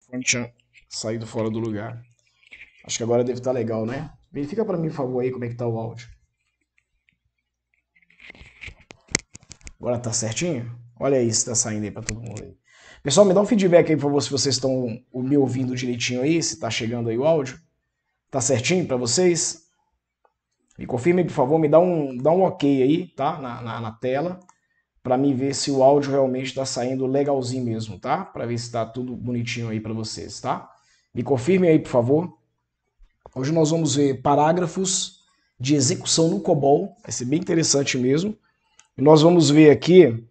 O fone tinha saído fora do lugar. Acho que agora deve estar legal, né? Verifica para mim, por favor, aí como é que tá o áudio. Agora tá certinho? Olha aí se tá saindo aí para todo mundo aí. Pessoal, me dá um feedback aí, por favor, se vocês estão me ouvindo direitinho aí, se tá chegando aí o áudio. Tá certinho para vocês? Me confirme, por favor, dá um ok aí, tá? Na tela, para mim ver se o áudio realmente está saindo legalzinho mesmo, tá? Para ver se está tudo bonitinho aí para vocês, tá? Me confirme aí, por favor. Hoje nós vamos ver parágrafos de execução no COBOL, vai ser bem interessante mesmo. E nós vamos ver aqui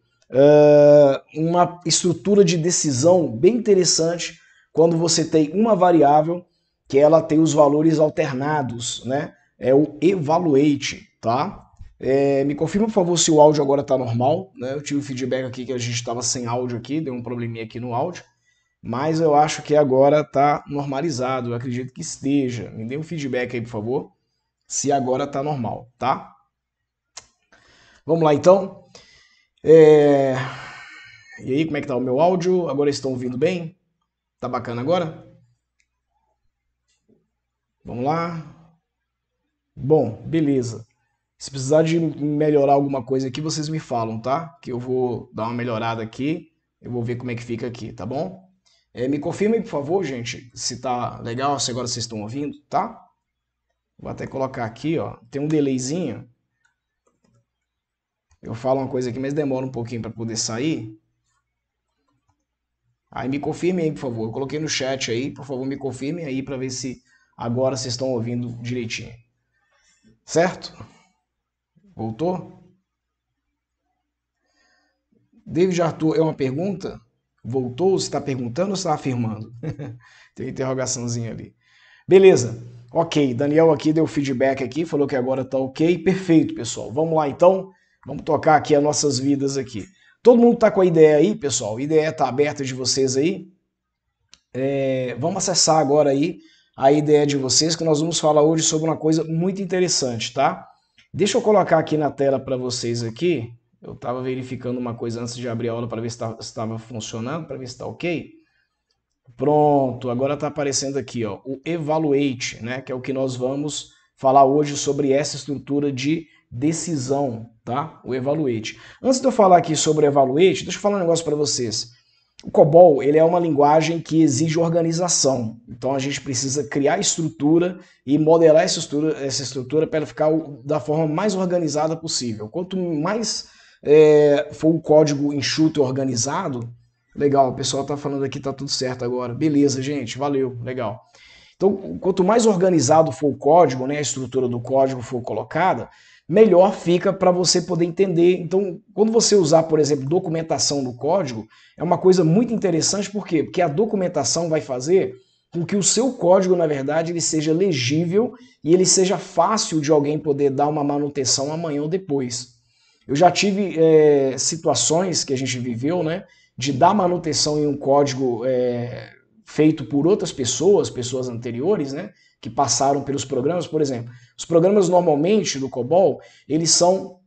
uma estrutura de decisão bem interessante quando você tem uma variável que ela tem os valores alternados, né? É o evaluate, tá? Me confirma, por favor, se o áudio agora está normal, né? Eu tive feedback aqui que a gente estava sem áudio aqui, deu um probleminha aqui no áudio, mas eu acho que agora está normalizado, eu acredito que esteja. Me dê um feedback aí, por favor, se agora está normal, tá? Vamos lá, então. É... E aí, como é que tá o meu áudio? Agora estão ouvindo bem? Tá bacana agora? Vamos lá. Bom, beleza. Se precisar de melhorar alguma coisa aqui, vocês me falam, tá? Que eu vou dar uma melhorada aqui. Eu vou ver como é que fica aqui, tá bom? Me confirmem, por favor, gente, se tá legal, se agora vocês estão ouvindo, tá? Vou até colocar aqui, ó. Tem um delayzinho. Eu falo uma coisa aqui, mas demora um pouquinho para poder sair. Aí me confirmem aí, por favor. Eu coloquei no chat aí, por favor, me confirmem aí para ver se agora vocês estão ouvindo direitinho. Certo? Voltou? David Arthur é uma pergunta? Voltou? Você está perguntando ou você está afirmando? Tem uma interrogaçãozinha ali. Beleza. Ok, Daniel aqui deu feedback aqui, falou que agora tá ok. Perfeito, pessoal. Vamos lá então. Vamos tocar aqui as nossas vidas aqui. Todo mundo tá com a ideia aí, pessoal? A ideia tá aberta de vocês aí? Vamos acessar agora aí a ideia de vocês, que nós vamos falar hoje sobre uma coisa muito interessante, tá? Deixa eu colocar aqui na tela para vocês aqui. Eu estava verificando uma coisa antes de abrir a aula para ver se estava funcionando, para ver se está ok. Pronto, agora está aparecendo aqui, ó, o Evaluate, né, que é o que nós vamos falar hoje sobre essa estrutura de decisão, tá? O Evaluate. Antes de eu falar aqui sobre o Evaluate, deixa eu falar um negócio para vocês. O COBOL ele é uma linguagem que exige organização, então a gente precisa criar estrutura e modelar essa estrutura para ela ficar da forma mais organizada possível. Quanto mais for o código enxuto e organizado, legal, o pessoal está falando aqui, tá tudo certo agora. Beleza, gente, valeu, legal. Então, quanto mais organizado for o código, né, a estrutura do código for colocada, melhor fica para você poder entender. Então, quando você usar, por exemplo, documentação no código, é uma coisa muito interessante, por quê? Porque a documentação vai fazer com que o seu código, na verdade, ele seja legível e ele seja fácil de alguém poder dar uma manutenção amanhã ou depois. Eu já tive situações que a gente viveu, né, de dar manutenção em um código feito por outras pessoas, pessoas anteriores, né, que passaram pelos programas. Por exemplo, os programas normalmente do COBOL, eles são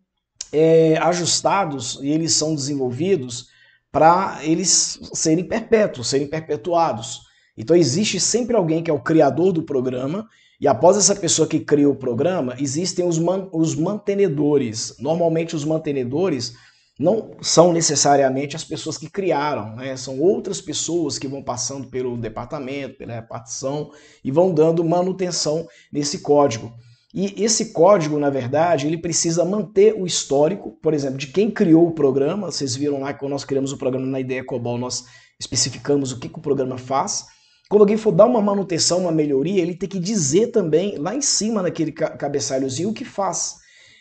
ajustados e eles são desenvolvidos para eles serem perpétuos, serem perpetuados. Então existe sempre alguém que é o criador do programa e após essa pessoa que cria o programa, existem os mantenedores. Normalmente os mantenedores não são necessariamente as pessoas que criaram, né? São outras pessoas que vão passando pelo departamento, pela repartição e vão dando manutenção nesse código. E esse código, na verdade, ele precisa manter o histórico, por exemplo, de quem criou o programa. Vocês viram lá que quando nós criamos o programa na ideia COBOL, nós especificamos o que o programa faz. Quando alguém for dar uma manutenção, uma melhoria, ele tem que dizer também, lá em cima naquele cabeçalhozinho, o que faz.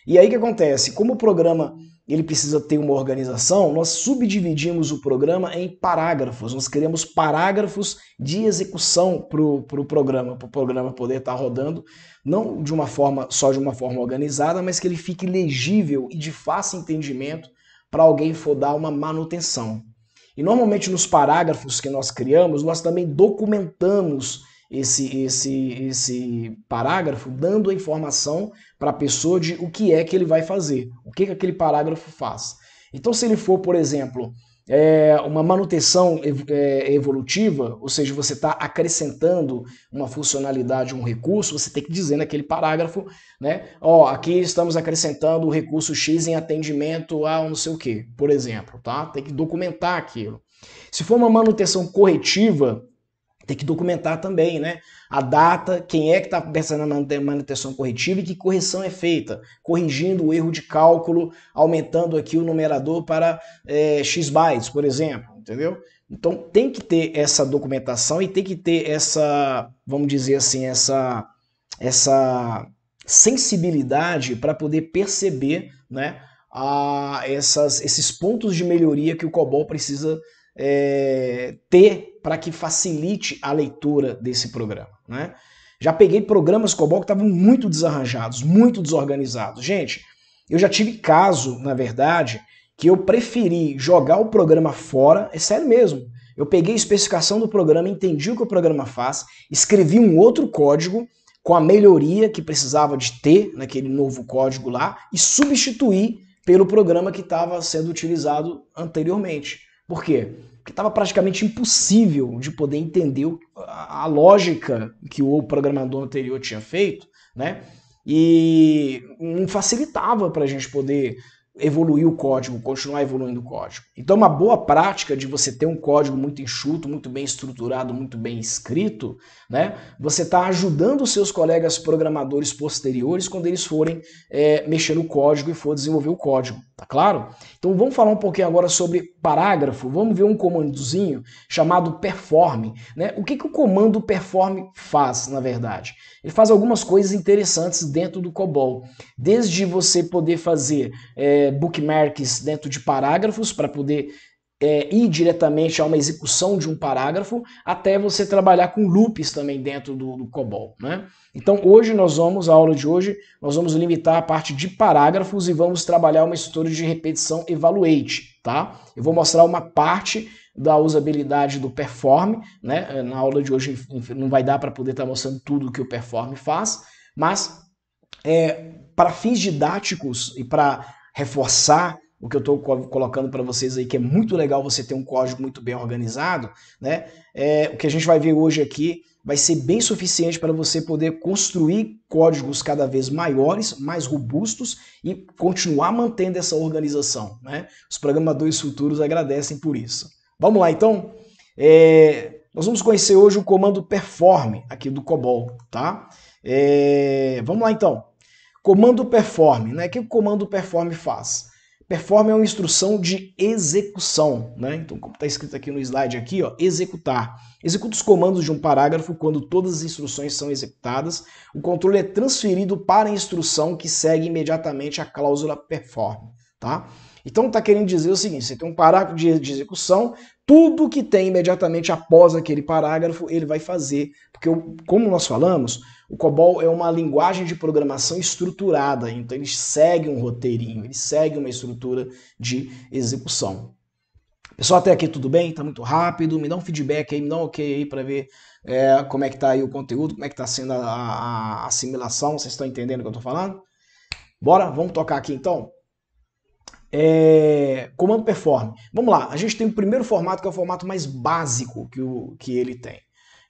E aí o que acontece? Como o programa ele precisa ter uma organização, nós subdividimos o programa em parágrafos. Nós criamos parágrafos de execução para o programa poder estar rodando, não de uma forma só de uma forma organizada, mas que ele fique legível e de fácil entendimento para alguém for dar uma manutenção. E normalmente nos parágrafos que nós criamos, nós também documentamos esse parágrafo, dando a informação para a pessoa de o que é que ele vai fazer, o que aquele parágrafo faz. Então, se ele for, por exemplo, uma manutenção evolutiva, ou seja, você está acrescentando uma funcionalidade, um recurso, você tem que dizer naquele parágrafo, né? Ó, aqui estamos acrescentando o recurso X em atendimento a não sei o quê, por exemplo, tá? Tem que documentar aquilo. Se for uma manutenção corretiva, tem que documentar também, né? A data, quem é que está pensando na manutenção corretiva e que correção é feita, corrigindo o erro de cálculo, aumentando aqui o numerador para X bytes, por exemplo, entendeu? Então tem que ter essa documentação e tem que ter essa, vamos dizer assim, essa sensibilidade para poder perceber, né, esses pontos de melhoria que o COBOL precisa ter para que facilite a leitura desse programa, né? Já peguei programas COBOL que estavam muito desarranjados, muito desorganizados. Gente, eu já tive caso, na verdade, que eu preferi jogar o programa fora, é sério mesmo. Eu peguei a especificação do programa, entendi o que o programa faz, escrevi um outro código com a melhoria que precisava de ter naquele novo código lá e substituí pelo programa que estava sendo utilizado anteriormente. Por quê? Porque estava praticamente impossível de poder entender a lógica que o programador anterior tinha feito, né? E não facilitava para a gente poder evoluir o código, continuar evoluindo o código. Então, uma boa prática de você ter um código muito enxuto, muito bem estruturado, muito bem escrito, né? Você está ajudando os seus colegas programadores posteriores quando eles forem mexer no código e for desenvolver o código, tá claro? Então, vamos falar um pouquinho agora sobre parágrafo. Vamos ver um comandozinho chamado perform, né? O que o comando perform faz, na verdade? Ele faz algumas coisas interessantes dentro do COBOL, desde você poder fazer bookmarks dentro de parágrafos para poder ir diretamente a uma execução de um parágrafo, até você trabalhar com loops também dentro do COBOL, né? Então hoje a aula de hoje, nós vamos limitar a parte de parágrafos e vamos trabalhar uma estrutura de repetição evaluate, tá? Eu vou mostrar uma parte da usabilidade do perform, né? Na aula de hoje não vai dar para poder estar mostrando tudo o que o perform faz, mas para fins didáticos e para reforçar o que eu estou colocando para vocês aí, que é muito legal você ter um código muito bem organizado, né? O que a gente vai ver hoje aqui vai ser bem suficiente para você poder construir códigos cada vez maiores, mais robustos e continuar mantendo essa organização, né? Os programadores futuros agradecem por isso. Vamos lá, então? Nós vamos conhecer hoje o comando perform aqui do COBOL, tá? Vamos lá, então. Comando perform, né? O que o comando perform faz? Perform é uma instrução de execução, né? Então, como está escrito aqui no slide aqui, ó, executar. Executa os comandos de um parágrafo quando todas as instruções são executadas. O controle é transferido para a instrução que segue imediatamente a cláusula perform, tá? Então está querendo dizer o seguinte, você tem um parágrafo de execução, tudo que tem imediatamente após aquele parágrafo ele vai fazer, porque como nós falamos, o COBOL é uma linguagem de programação estruturada, então ele segue um roteirinho, ele segue uma estrutura de execução. Pessoal, até aqui tudo bem? Tá muito rápido? Me dá um feedback aí, me dá um ok aí para ver como é que tá aí o conteúdo, como é que tá sendo a assimilação, vocês estão entendendo o que eu tô falando? Bora? Vamos tocar aqui então? Comando perform. Vamos lá, a gente tem o primeiro formato que é o formato mais básico que ele tem.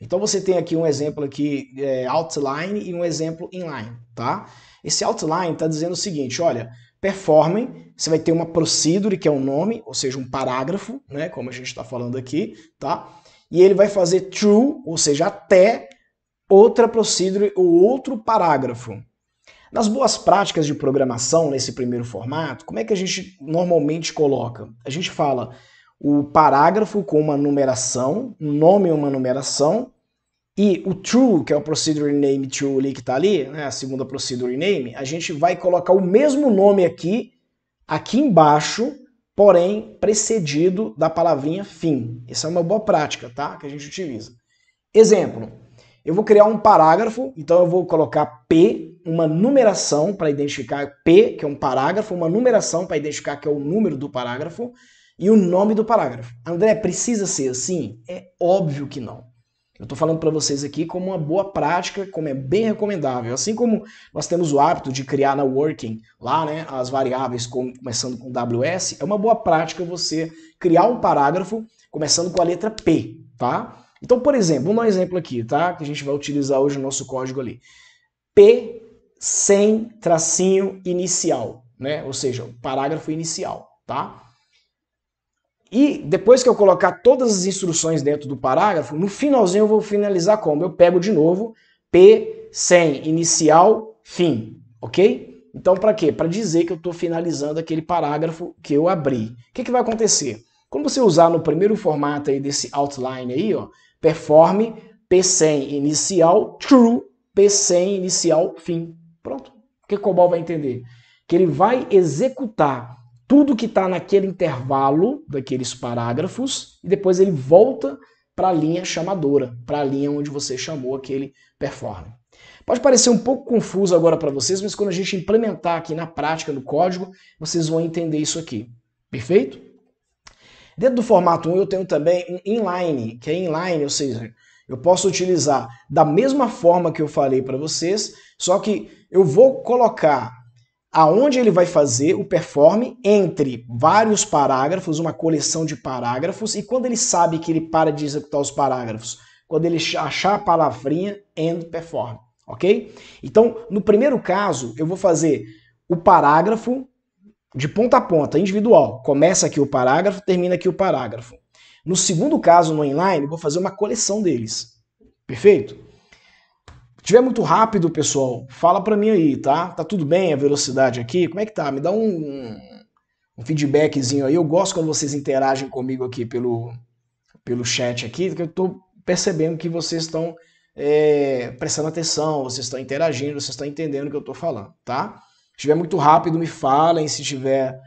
Então você tem aqui um exemplo aqui, outline e um exemplo inline, tá? Esse outline está dizendo o seguinte, olha, performing, você vai ter uma procedure, que é um nome, ou seja, um parágrafo, né, como a gente está falando aqui, tá? E ele vai fazer true, ou seja, até outra procedure ou outro parágrafo. Nas boas práticas de programação, nesse primeiro formato, como é que a gente normalmente coloca? A gente fala o parágrafo com uma numeração, um nome e uma numeração, e o true, que é o procedure name true ali que está ali, né, a segunda procedure name, a gente vai colocar o mesmo nome aqui embaixo, porém precedido da palavrinha fim. Essa é uma boa prática, tá? Que a gente utiliza. Exemplo, eu vou criar um parágrafo, então eu vou colocar P, uma numeração para identificar P, que é um parágrafo, uma numeração para identificar que é o número do parágrafo, e o nome do parágrafo. André, precisa ser assim? É óbvio que não. Eu estou falando para vocês aqui como uma boa prática, como é bem recomendável. Assim como nós temos o hábito de criar na Working lá, né, as variáveis começando com WS, é uma boa prática você criar um parágrafo começando com a letra P, tá? Então, por exemplo, vamos dar um exemplo aqui, tá? Que a gente vai utilizar hoje no nosso código ali. P sem tracinho inicial, né? Ou seja, o parágrafo inicial, tá? E depois que eu colocar todas as instruções dentro do parágrafo, no finalzinho eu vou finalizar como? Eu pego de novo P sem inicial, fim, ok? Então para quê? Para dizer que eu estou finalizando aquele parágrafo que eu abri. O que vai acontecer? Quando você usar no primeiro formato aí desse outline aí, ó, performe P sem inicial, true, P sem inicial, fim. Pronto. O que o COBOL vai entender? Que ele vai executar tudo que está naquele intervalo daqueles parágrafos e depois ele volta para a linha chamadora, para a linha onde você chamou aquele perform. Pode parecer um pouco confuso agora para vocês, mas quando a gente implementar aqui na prática no código, vocês vão entender isso aqui. Perfeito? Dentro do formato 1 eu tenho também um inline, que é inline, ou seja, eu posso utilizar da mesma forma que eu falei para vocês, só que eu vou colocar aonde ele vai fazer o perform entre vários parágrafos, uma coleção de parágrafos, e quando ele sabe que ele para de executar os parágrafos, quando ele achar a palavrinha end perform, ok? Então, no primeiro caso, eu vou fazer o parágrafo de ponta a ponta, individual. Começa aqui o parágrafo, termina aqui o parágrafo. No segundo caso, no inline, eu vou fazer uma coleção deles. Perfeito? Se tiver muito rápido, pessoal, fala para mim aí, tá? Tá tudo bem a velocidade aqui? Como é que tá? Me dá um feedbackzinho aí. Eu gosto quando vocês interagem comigo aqui pelo chat aqui, porque eu tô percebendo que vocês estão prestando atenção, vocês estão interagindo, vocês estão entendendo o que eu tô falando, tá? Se estiver muito rápido, me falem. Se tiver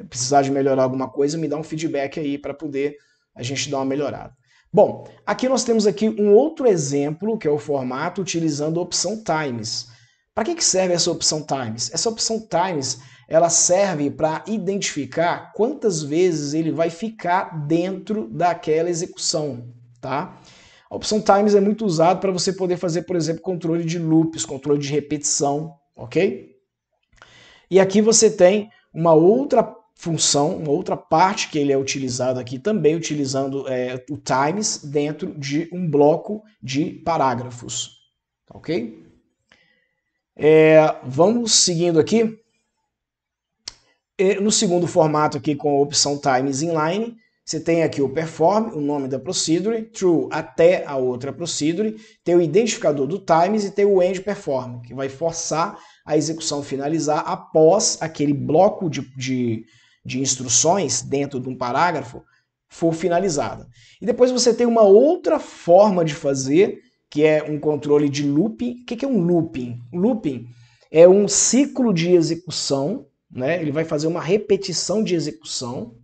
precisar de melhorar alguma coisa, me dá um feedback aí para poder a gente dar uma melhorada. Bom, aqui nós temos aqui um outro exemplo, que é o formato utilizando a opção times. Para que serve essa opção times? Essa opção times, ela serve para identificar quantas vezes ele vai ficar dentro daquela execução, tá? A opção times é muito usada para você poder fazer, por exemplo, controle de loops, controle de repetição, ok? E aqui você tem uma outra função, uma outra parte que ele é utilizado aqui também, utilizando o times dentro de um bloco de parágrafos, ok? Vamos seguindo aqui. No segundo formato aqui com a opção times inline, você tem aqui o perform, o nome da procedure, true até a outra procedure, tem o identificador do times e tem o end perform, que vai forçar a execução finalizar após aquele bloco de instruções dentro de um parágrafo for finalizada. E depois você tem uma outra forma de fazer, que é um controle de looping. O que é um looping? Looping é um ciclo de execução, né? Ele vai fazer uma repetição de execução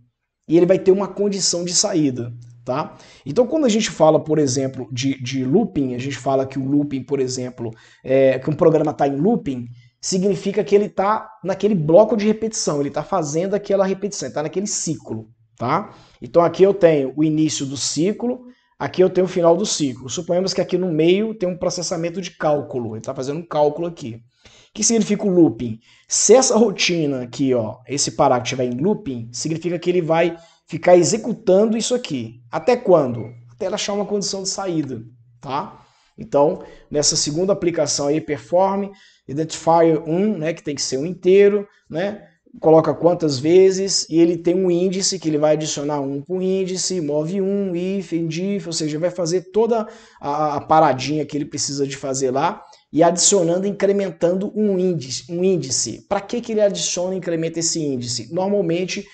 e ele vai ter uma condição de saída, tá? Então, quando a gente fala, por exemplo, de looping, a gente fala que o looping, por exemplo, que um programa está em looping, significa que ele está naquele bloco de repetição, ele está fazendo aquela repetição, está naquele ciclo, tá? Então aqui eu tenho o início do ciclo, aqui eu tenho o final do ciclo. Suponhamos que aqui no meio tem um processamento de cálculo, ele está fazendo um cálculo aqui. O que significa o looping? Se essa rotina aqui, ó, esse parágrafo estiver em looping, significa que ele vai ficar executando isso aqui. Até quando? Até ele achar uma condição de saída, tá? Então, nessa segunda aplicação aí, perform, identifier 1, né, que tem que ser um inteiro, né, coloca quantas vezes, e ele tem um índice que ele vai adicionar 1 para o índice, move 1, if, endif, ou seja, vai fazer toda a paradinha que ele precisa de fazer lá, e adicionando, incrementando um índice. Para que ele adiciona e incrementa esse índice? Normalmente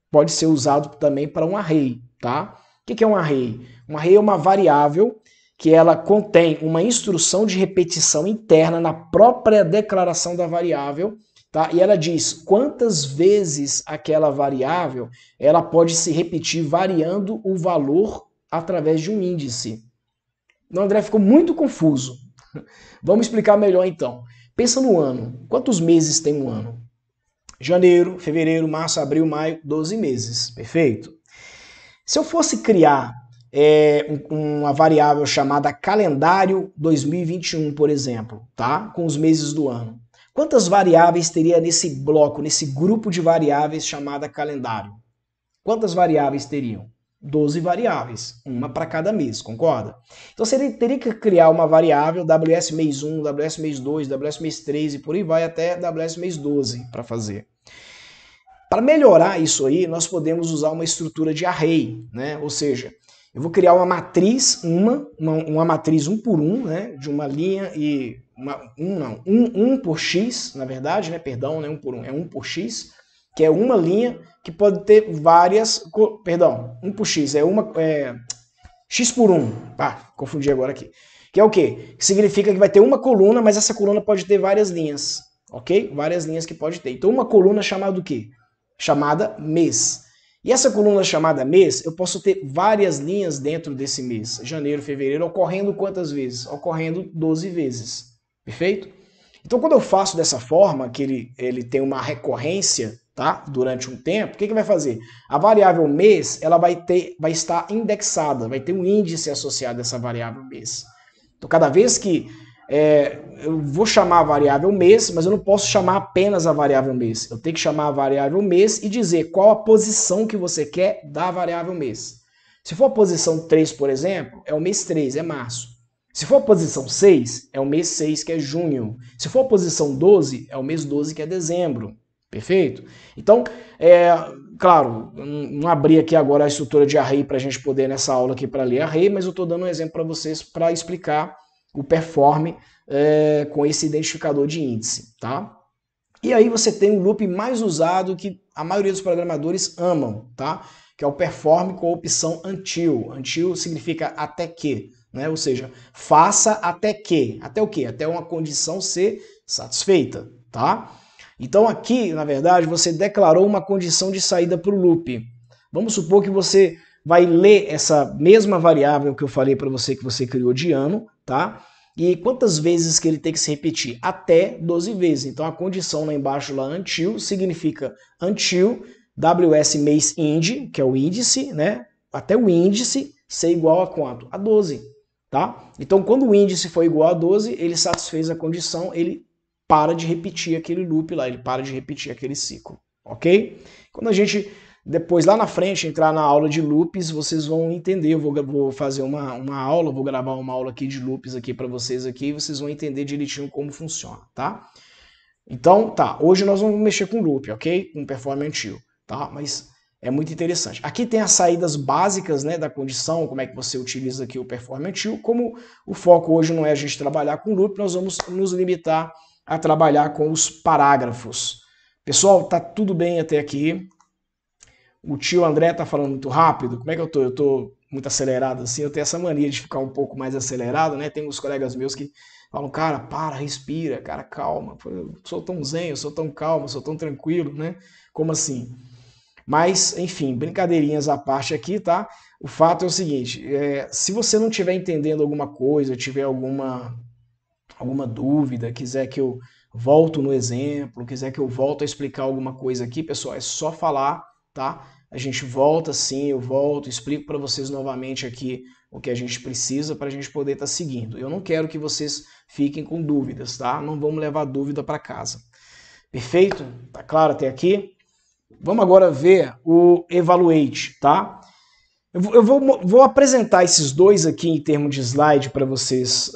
pode ser usado também para um array, tá? O que é um array? Um array é uma variável que ela contém uma instrução de repetição interna na própria declaração da variável, tá? E ela diz quantas vezes aquela variável ela pode se repetir variando o valor através de um índice. O André ficou muito confuso. Vamos explicar melhor então. Pensa no ano. Quantos meses tem um ano? Janeiro, fevereiro, março, abril, maio, 12 meses. Perfeito? Se eu fosse criar uma variável chamada calendário 2021, por exemplo, tá? Com os meses do ano. Quantas variáveis teria nesse bloco, nesse grupo de variáveis chamada calendário? Quantas variáveis teriam? 12 variáveis, uma para cada mês, concorda? Então você teria que criar uma variável WS mês 1, WS mês 2, WS mês 3 e por aí vai até WS mês 12 para fazer. Para melhorar isso aí, nós podemos usar uma estrutura de array, né? Ou seja, eu vou criar uma matriz, uma matriz 1 por 1, né? De uma linha e... um por x, na verdade, né? Perdão, não é 1 por 1, é 1 por x, que é uma linha que pode ter várias... Perdão, 1 por x, x por 1. Confundi agora aqui. Que é o quê? Que significa que vai ter uma coluna, mas essa coluna pode ter várias linhas, ok? Várias linhas que pode ter. Então uma coluna chamada o quê? Chamada mês. E essa coluna chamada mês, eu posso ter várias linhas dentro desse mês. Janeiro, fevereiro, ocorrendo quantas vezes? Ocorrendo 12 vezes. Perfeito? Então quando eu faço dessa forma, que ele tem uma recorrência, tá? Durante um tempo, o que vai fazer? A variável mês, ela vai estar indexada, vai ter um índice associado a essa variável mês. Então cada vez que eu vou chamar a variável mês, mas eu não posso chamar apenas a variável mês. Eu tenho que chamar a variável mês e dizer qual a posição que você quer da variável mês. Se for a posição 3, por exemplo, é o mês 3, é março. Se for a posição 6, é o mês 6, que é junho. Se for a posição 12, é o mês 12, que é dezembro. Perfeito? Então, claro, não abri aqui agora a estrutura de array para a gente poder nessa aula aqui para ler array, mas eu estou dando um exemplo para vocês para explicar o perform com esse identificador de índice, tá? E aí você tem o loop mais usado que a maioria dos programadores amam, tá? Que é o perform com a opção until. Until significa até que, né? Ou seja, faça até que. Até o quê? Até uma condição ser satisfeita, tá? Então aqui, na verdade, você declarou uma condição de saída para o loop. Vamos supor que você vai ler essa mesma variável que eu falei para você que você criou de ano, tá? E quantas vezes que ele tem que se repetir? Até 12 vezes. Então a condição lá embaixo, lá until, significa until WS mês ind, que é o índice, né? Até o índice ser igual a quanto? A 12, tá? Então quando o índice for igual a 12, ele satisfez a condição, ele para de repetir aquele loop lá, ele para de repetir aquele ciclo, ok? Quando a gente depois lá na frente entrar na aula de loops, vocês vão entender, eu vou fazer uma aula, vou gravar uma aula aqui de loops aqui para vocês aqui, e vocês vão entender direitinho como funciona, tá? Então, tá, hoje nós vamos mexer com loop, ok? Com perform until, tá? Mas é muito interessante. Aqui tem as saídas básicas, né, da condição, como é que você utiliza aqui o perform until. Como o foco hoje não é a gente trabalhar com loop, nós vamos nos limitar a trabalhar com os parágrafos. Pessoal, tá tudo bem até aqui? O tio André tá falando muito rápido. Como é que eu tô? Eu tô muito acelerado assim. Eu tenho essa mania de ficar um pouco mais acelerado, né? Tem uns colegas meus que falam, cara, para, respira, cara, calma. Eu sou tão zen, eu sou tão calmo, eu sou tão tranquilo, né? Como assim? Mas, enfim, brincadeirinhas à parte aqui, tá? O fato é o seguinte, se você não estiver entendendo alguma coisa, tiver alguma dúvida, quiser que eu volto no exemplo, quiser que eu volto a explicar alguma coisa aqui, pessoal, é só falar, tá? A gente volta sim, eu volto, explico para vocês novamente aqui o que a gente precisa para a gente poder estar seguindo. Eu não quero que vocês fiquem com dúvidas, tá? Não vamos levar dúvida para casa. Perfeito? Tá claro até aqui? Vamos agora ver o evaluate, tá? Eu vou apresentar esses dois aqui em termos de slide para vocês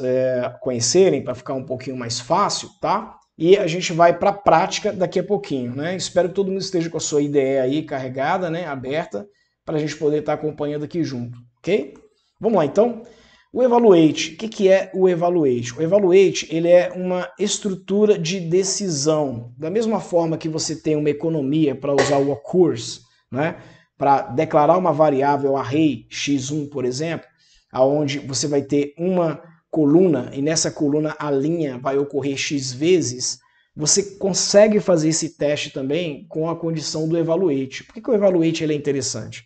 conhecerem, para ficar um pouquinho mais fácil, tá? E a gente vai para a prática daqui a pouquinho, né? Espero que todo mundo esteja com a sua IDE aí carregada, né? Aberta, para a gente poder estar acompanhando aqui junto, ok? Vamos lá, então. O evaluate, o que é o evaluate? O evaluate, ele é uma estrutura de decisão. Da mesma forma que você tem uma economia para usar o occurs, né? Para declarar uma variável array x1, por exemplo, aonde você vai ter uma coluna e nessa coluna a linha vai ocorrer x vezes, você consegue fazer esse teste também com a condição do evaluate. Por que o evaluate ele é interessante?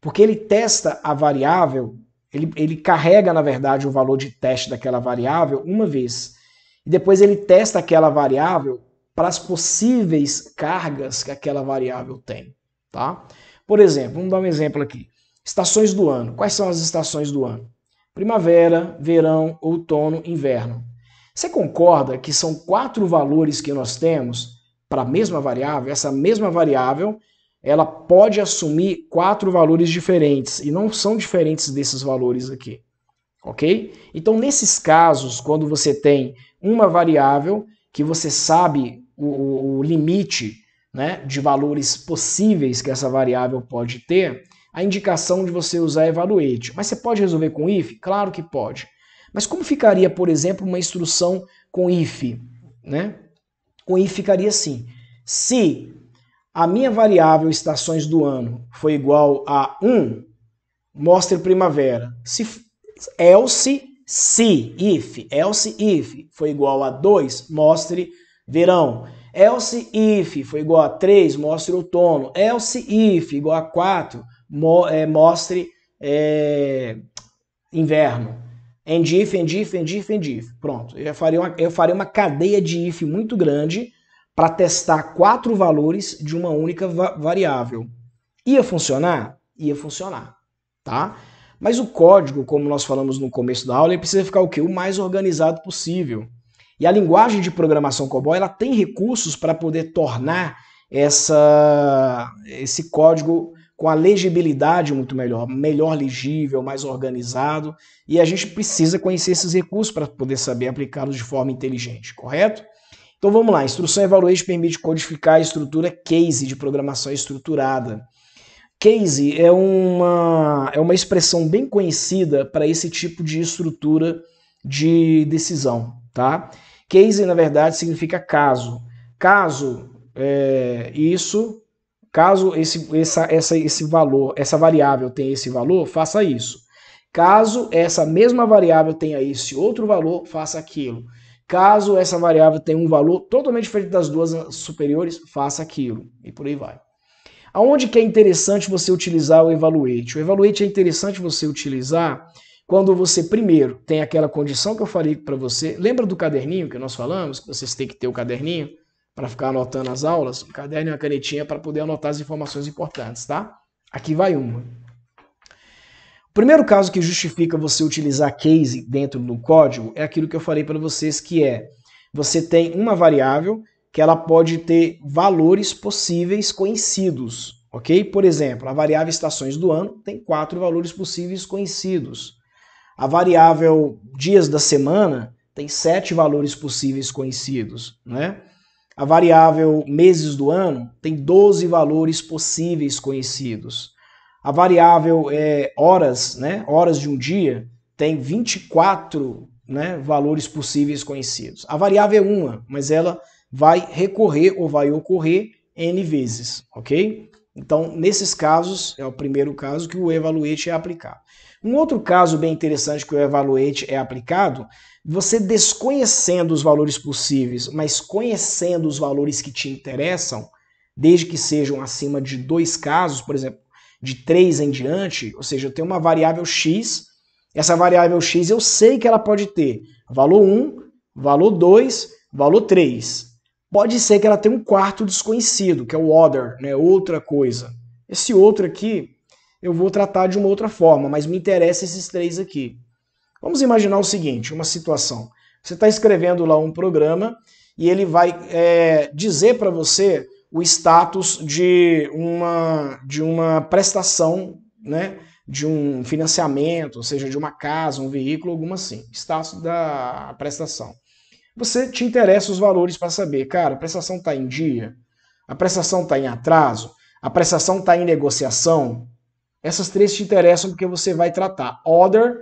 Porque ele testa a variável, ele carrega, na verdade, o valor de teste daquela variável uma vez. E depois ele testa aquela variável para as possíveis cargas que aquela variável tem, tá? Por exemplo, vamos dar um exemplo aqui. Estações do ano. Quais são as estações do ano? Primavera, verão, outono, inverno. Você concorda que são 4 valores que nós temos para a mesma variável? Essa mesma variável, ela pode assumir 4 valores diferentes e não são diferentes desses valores aqui, ok? Então, nesses casos, quando você tem uma variável que você sabe o limite, né, de valores possíveis que essa variável pode ter, a indicação de você usar é evaluate. Mas você pode resolver com if? Claro que pode. Mas como ficaria, por exemplo, uma instrução com if? Né? Com if ficaria assim. Se a minha variável estações do ano foi igual a 1, mostre primavera. Else if foi igual a 2, mostre verão. Else if foi igual a 3, mostre outono. Else if igual a 4, mostre inverno. And if. Pronto. Eu faria uma cadeia de if muito grande para testar 4 valores de uma única variável. Ia funcionar? Ia funcionar. Tá? Mas o código, como nós falamos no começo da aula, ele precisa ficar o quê? O mais organizado possível. E a linguagem de programação COBOL, ela tem recursos para poder tornar esse código com a legibilidade muito melhor legível, mais organizado, e a gente precisa conhecer esses recursos para poder saber aplicá-los de forma inteligente, correto? Então vamos lá, instrução evaluate permite codificar a estrutura case de programação estruturada. Case é uma expressão bem conhecida para esse tipo de estrutura de decisão, tá? Case, na verdade, significa caso. Caso esse valor, essa variável tenha esse valor, faça isso. Caso essa mesma variável tenha esse outro valor, faça aquilo. Caso essa variável tenha um valor totalmente diferente das duas superiores, faça aquilo. E por aí vai. Aonde que é interessante você utilizar o evaluate? O evaluate é interessante você utilizar quando você, primeiro, tem aquela condição que eu falei para você. Lembra do caderninho que nós falamos? Que vocês têm que ter o caderninho para ficar anotando as aulas? Um caderno e uma canetinha para poder anotar as informações importantes, tá? Aqui vai uma. O primeiro caso que justifica você utilizar case dentro do código é aquilo que eu falei para vocês, que é você tem uma variável que ela pode ter valores possíveis conhecidos, ok? Por exemplo, a variável estações do ano tem 4 valores possíveis conhecidos. A variável dias da semana tem 7 valores possíveis conhecidos, né? A variável meses do ano tem 12 valores possíveis conhecidos. A variável horas, né? Horas de um dia, tem 24, né, valores possíveis conhecidos. A variável é uma, mas ela vai recorrer ou vai ocorrer N vezes, ok? Então, nesses casos, é o primeiro caso que o evaluate é aplicado. Um outro caso bem interessante que o evaluate é aplicado, você desconhecendo os valores possíveis, mas conhecendo os valores que te interessam, desde que sejam acima de 2 casos, por exemplo, de 3 em diante, ou seja, eu tenho uma variável x, essa variável x eu sei que ela pode ter valor 1, valor 2, valor 3. Pode ser que ela tenha um quarto desconhecido, que é o other, né? Outra coisa. Esse outro aqui eu vou tratar de uma outra forma, mas me interessa esses 3 aqui. Vamos imaginar o seguinte, uma situação. Você está escrevendo lá um programa e ele vai dizer para você o status de uma prestação, né? De um financiamento, ou seja, de uma casa, um veículo, alguma assim. Status da prestação. Você te interessa os valores para saber, cara, a prestação está em dia? A prestação está em atraso? A prestação está em negociação? Essas 3 te interessam porque você vai tratar. Other,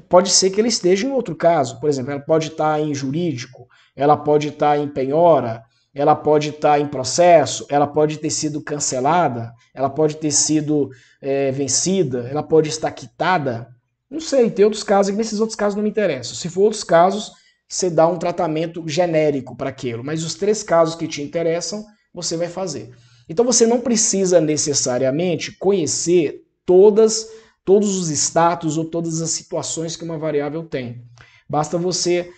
pode ser que ele esteja em outro caso. Por exemplo, ela pode estar em jurídico, ela pode estar em penhora, ela pode estar em processo, ela pode ter sido cancelada, ela pode ter sido vencida, ela pode estar quitada. Não sei, tem outros casos, e nesses outros casos não me interessam. Se for outros casos, você dá um tratamento genérico para aquilo, mas os 3 casos que te interessam, você vai fazer. Então você não precisa necessariamente conhecer todos os status ou todas as situações que uma variável tem. Basta você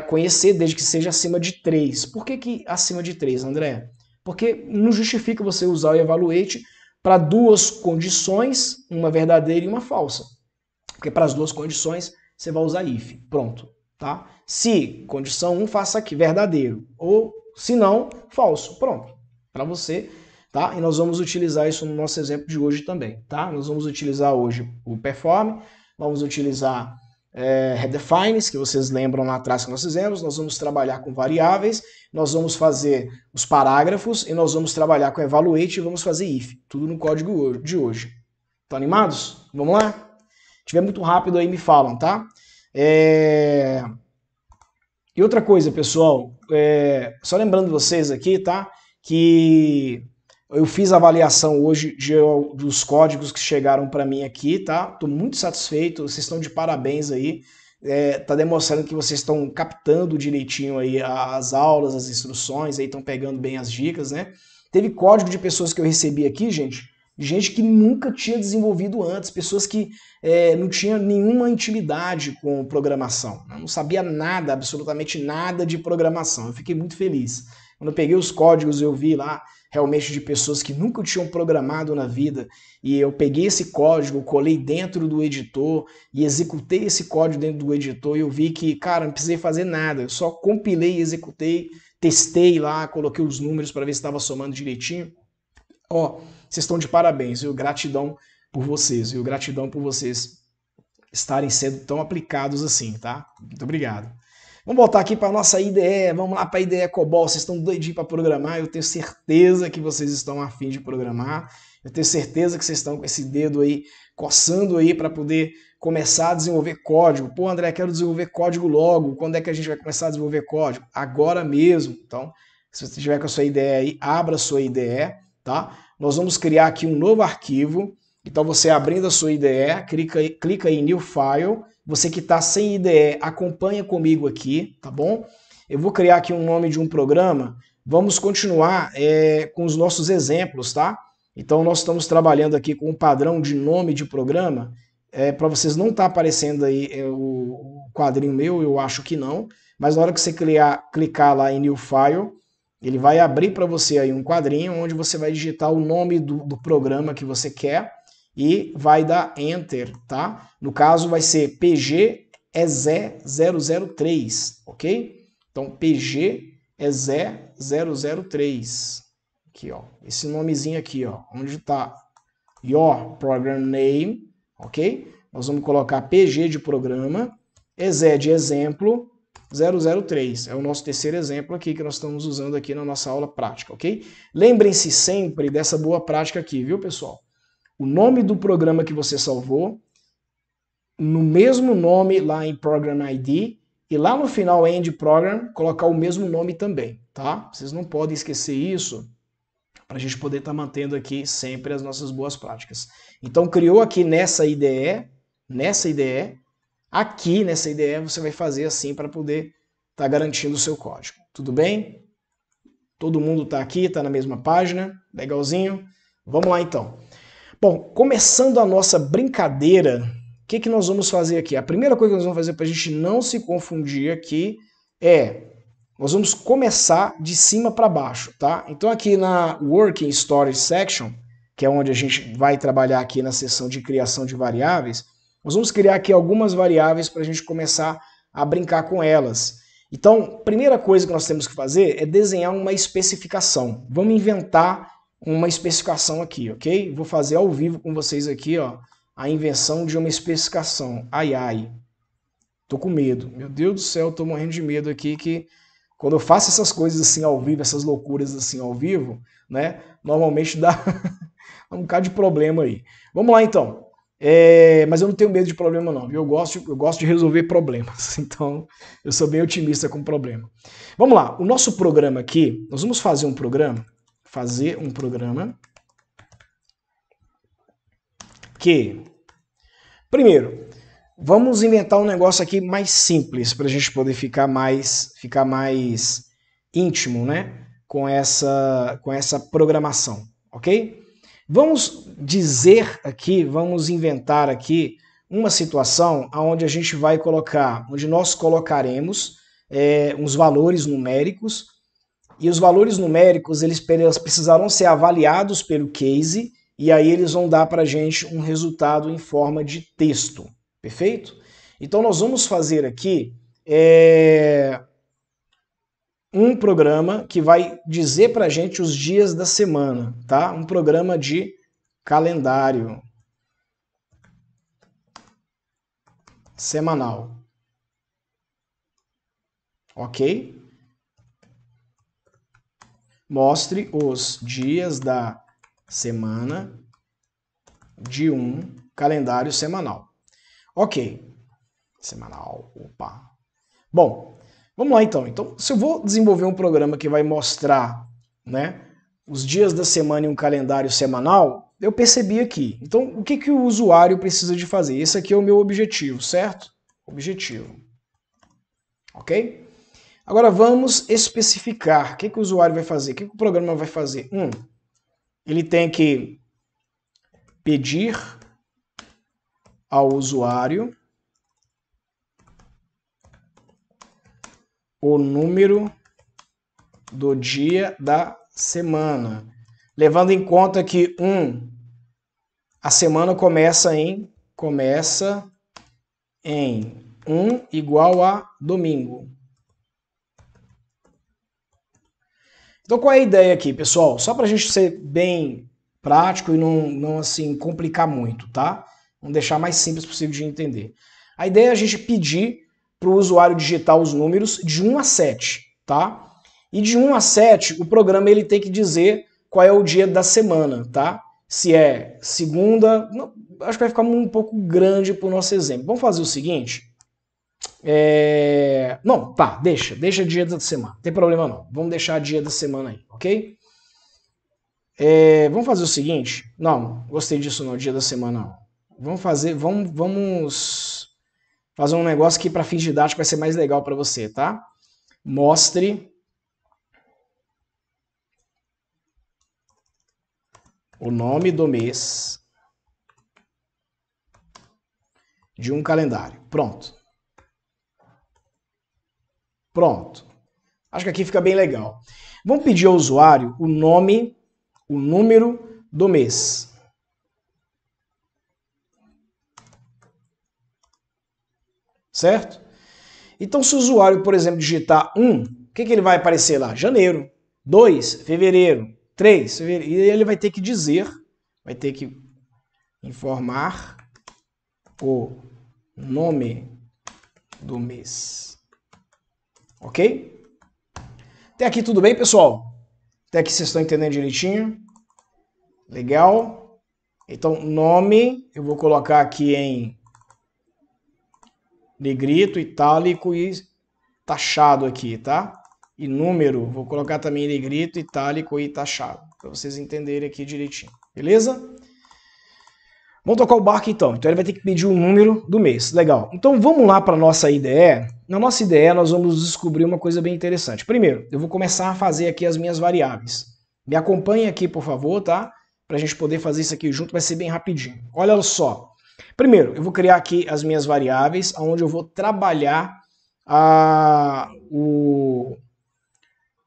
conhecer desde que seja acima de 3. Por que acima de 3, André? Porque não justifica você usar o evaluate para duas condições, uma verdadeira e uma falsa. Porque para as duas condições você vai usar if. Pronto. Tá? Se condição 1, faça aqui verdadeiro. Ou se não, falso. Pronto. Para você. Tá? E nós vamos utilizar isso no nosso exemplo de hoje também. Tá? Nós vamos utilizar hoje o perform. Vamos utilizar redefines, que vocês lembram lá atrás que nós fizemos. Nós vamos trabalhar com variáveis. Nós vamos fazer os parágrafos. E nós vamos trabalhar com evaluate e vamos fazer if. Tudo no código de hoje. Estão animados? Vamos lá? Se tiver muito rápido aí, me falam, tá? E outra coisa, pessoal, só lembrando vocês aqui, tá? Que eu fiz a avaliação hoje dos códigos que chegaram para mim aqui, tá? Estou muito satisfeito, vocês estão de parabéns aí. Tá demonstrando que vocês estão captando direitinho aí as aulas, as instruções, aí estão pegando bem as dicas, né? Teve código de pessoas que eu recebi aqui, gente que nunca tinha desenvolvido antes, pessoas que não tinham nenhuma intimidade com programação, não sabia nada, absolutamente nada de programação. Eu fiquei muito feliz. Quando eu peguei os códigos, eu vi lá realmente de pessoas que nunca tinham programado na vida, e eu peguei esse código, colei dentro do editor e executei esse código dentro do editor, e eu vi que, cara, não precisei fazer nada, eu só compilei, executei, testei lá, coloquei os números para ver se estava somando direitinho. Ó, vocês estão de parabéns, viu? Gratidão por vocês, viu? Gratidão por vocês estarem sendo tão aplicados assim, tá? Muito obrigado. Vamos voltar aqui para a nossa IDE, vamos lá para a IDE COBOL. Vocês estão doidinhos para programar, eu tenho certeza que vocês estão a fim de programar, eu tenho certeza que vocês estão com esse dedo aí, coçando aí para poder começar a desenvolver código. Pô, André, quero desenvolver código logo, quando é que a gente vai começar a desenvolver código? Agora mesmo. Então, se você estiver com a sua IDE aí, abra a sua IDE, tá? Nós vamos criar aqui um novo arquivo. Então você abrindo a sua IDE, clica em New File. Você que está sem IDE, acompanha comigo aqui, tá bom? Eu vou criar aqui um nome de um programa. Vamos continuar com os nossos exemplos, tá? Então nós estamos trabalhando aqui com um padrão de nome de programa. Para vocês não tá aparecendo aí o quadrinho meu, eu acho que não. Mas na hora que você clicar lá em New File, ele vai abrir para você aí um quadrinho onde você vai digitar o nome do programa que você quer e vai dar Enter, tá? No caso vai ser PGEZ003, ok? Então PGEZ003, aqui ó, esse nomezinho aqui ó, onde está Your Program Name, ok? Nós vamos colocar PG de programa, EZ de exemplo, 003, é o nosso terceiro exemplo aqui que nós estamos usando aqui na nossa aula prática, ok? Lembrem-se sempre dessa boa prática aqui, viu, pessoal? O nome do programa que você salvou, no mesmo nome lá em Program ID, e lá no final, End Program, colocar o mesmo nome também, tá? Vocês não podem esquecer isso, para a gente poder estar mantendo aqui sempre as nossas boas práticas. Então, criou aqui nessa IDE, aqui nessa IDE você vai fazer assim para poder estar garantindo o seu código. Tudo bem? Todo mundo está aqui, está na mesma página? Legalzinho? Vamos lá então. Bom, começando a nossa brincadeira, o que nós vamos fazer aqui? A primeira coisa que nós vamos fazer para a gente não se confundir aqui nós vamos começar de cima para baixo, tá? Então aqui na Working Storage Section, que é onde a gente vai trabalhar aqui na seção de criação de variáveis, nós vamos criar aqui algumas variáveis para a gente começar a brincar com elas. Então, primeira coisa que nós temos que fazer é desenhar uma especificação. Vamos inventar uma especificação aqui, ok? Vou fazer ao vivo com vocês aqui, ó, a invenção de uma especificação. Ai, ai. Tô com medo. Meu Deus do céu, tô morrendo de medo aqui que quando eu faço essas coisas assim ao vivo, essas loucuras assim ao vivo, né, normalmente dá um bocado de problema aí. Vamos lá então. Mas eu não tenho medo de problema não, viu? Eu gosto de resolver problemas, então eu sou bem otimista com problema. Vamos lá, o nosso programa aqui, nós vamos fazer um programa que, primeiro, vamos inventar um negócio aqui mais simples para a gente poder ficar mais íntimo, né, com essa programação, ok? Vamos dizer aqui, vamos inventar aqui uma situação onde a gente vai colocar, onde nós colocaremos uns valores numéricos, e os valores numéricos eles precisarão ser avaliados pelo case e aí eles vão dar para a gente um resultado em forma de texto, perfeito? Então nós vamos fazer aqui um programa que vai dizer para a gente os dias da semana, tá? Um programa de calendário semanal, ok? Mostre os dias da semana de um calendário semanal. Ok. Semanal, opa. Bom, vamos lá então. Então, se eu vou desenvolver um programa que vai mostrar, né, os dias da semana em um calendário semanal, eu percebi aqui. Então, o que o usuário precisa de fazer? Esse aqui é o meu objetivo, certo? Objetivo. Ok? Agora vamos especificar o que o usuário vai fazer, o que o programa vai fazer. Ele tem que pedir ao usuário o número do dia da semana, levando em conta que a semana começa em 1 igual a domingo. Então qual é a ideia aqui, pessoal? Só para a gente ser bem prático e não assim complicar muito, tá? Vamos deixar mais simples possível de entender. A ideia é a gente pedir para o usuário digitar os números de 1 a 7, tá? E de 1 a 7, o programa ele tem que dizer qual é o dia da semana, tá? Se é segunda, acho que vai ficar um pouco grande para o nosso exemplo. Vamos fazer o seguinte. Não, tá, deixa dia da semana, não tem problema não. Vamos deixar dia da semana aí, ok? Vamos fazer o seguinte. Não, gostei disso não, dia da semana não. Vamos fazer um negócio que para fins didáticos vai ser mais legal para você, tá? Mostre o nome do mês de um calendário. Pronto. Pronto. Acho que aqui fica bem legal. Vamos pedir ao usuário o nome, o número do mês. Certo? Então, se o usuário, por exemplo, digitar 1, o que ele vai aparecer lá? Janeiro. 2, fevereiro. 3, fevereiro. E ele vai ter que dizer, vai ter que informar o nome do mês. Ok? Até aqui tudo bem, pessoal? Até aqui vocês estão entendendo direitinho? Legal? Então, nome, eu vou colocar aqui em negrito, itálico e taxado aqui, tá? E número, vou colocar também em negrito, itálico e taxado, para vocês entenderem aqui direitinho. Beleza? Vamos tocar o barco então. Então ele vai ter que pedir o número do mês. Legal. Então vamos lá para a nossa IDE. Na nossa IDE nós vamos descobrir uma coisa bem interessante. Primeiro, eu vou começar a fazer aqui as minhas variáveis. Me acompanhe aqui, por favor, tá? Para a gente poder fazer isso aqui junto, vai ser bem rapidinho. Olha só. Primeiro, eu vou criar aqui as minhas variáveis, onde eu vou trabalhar o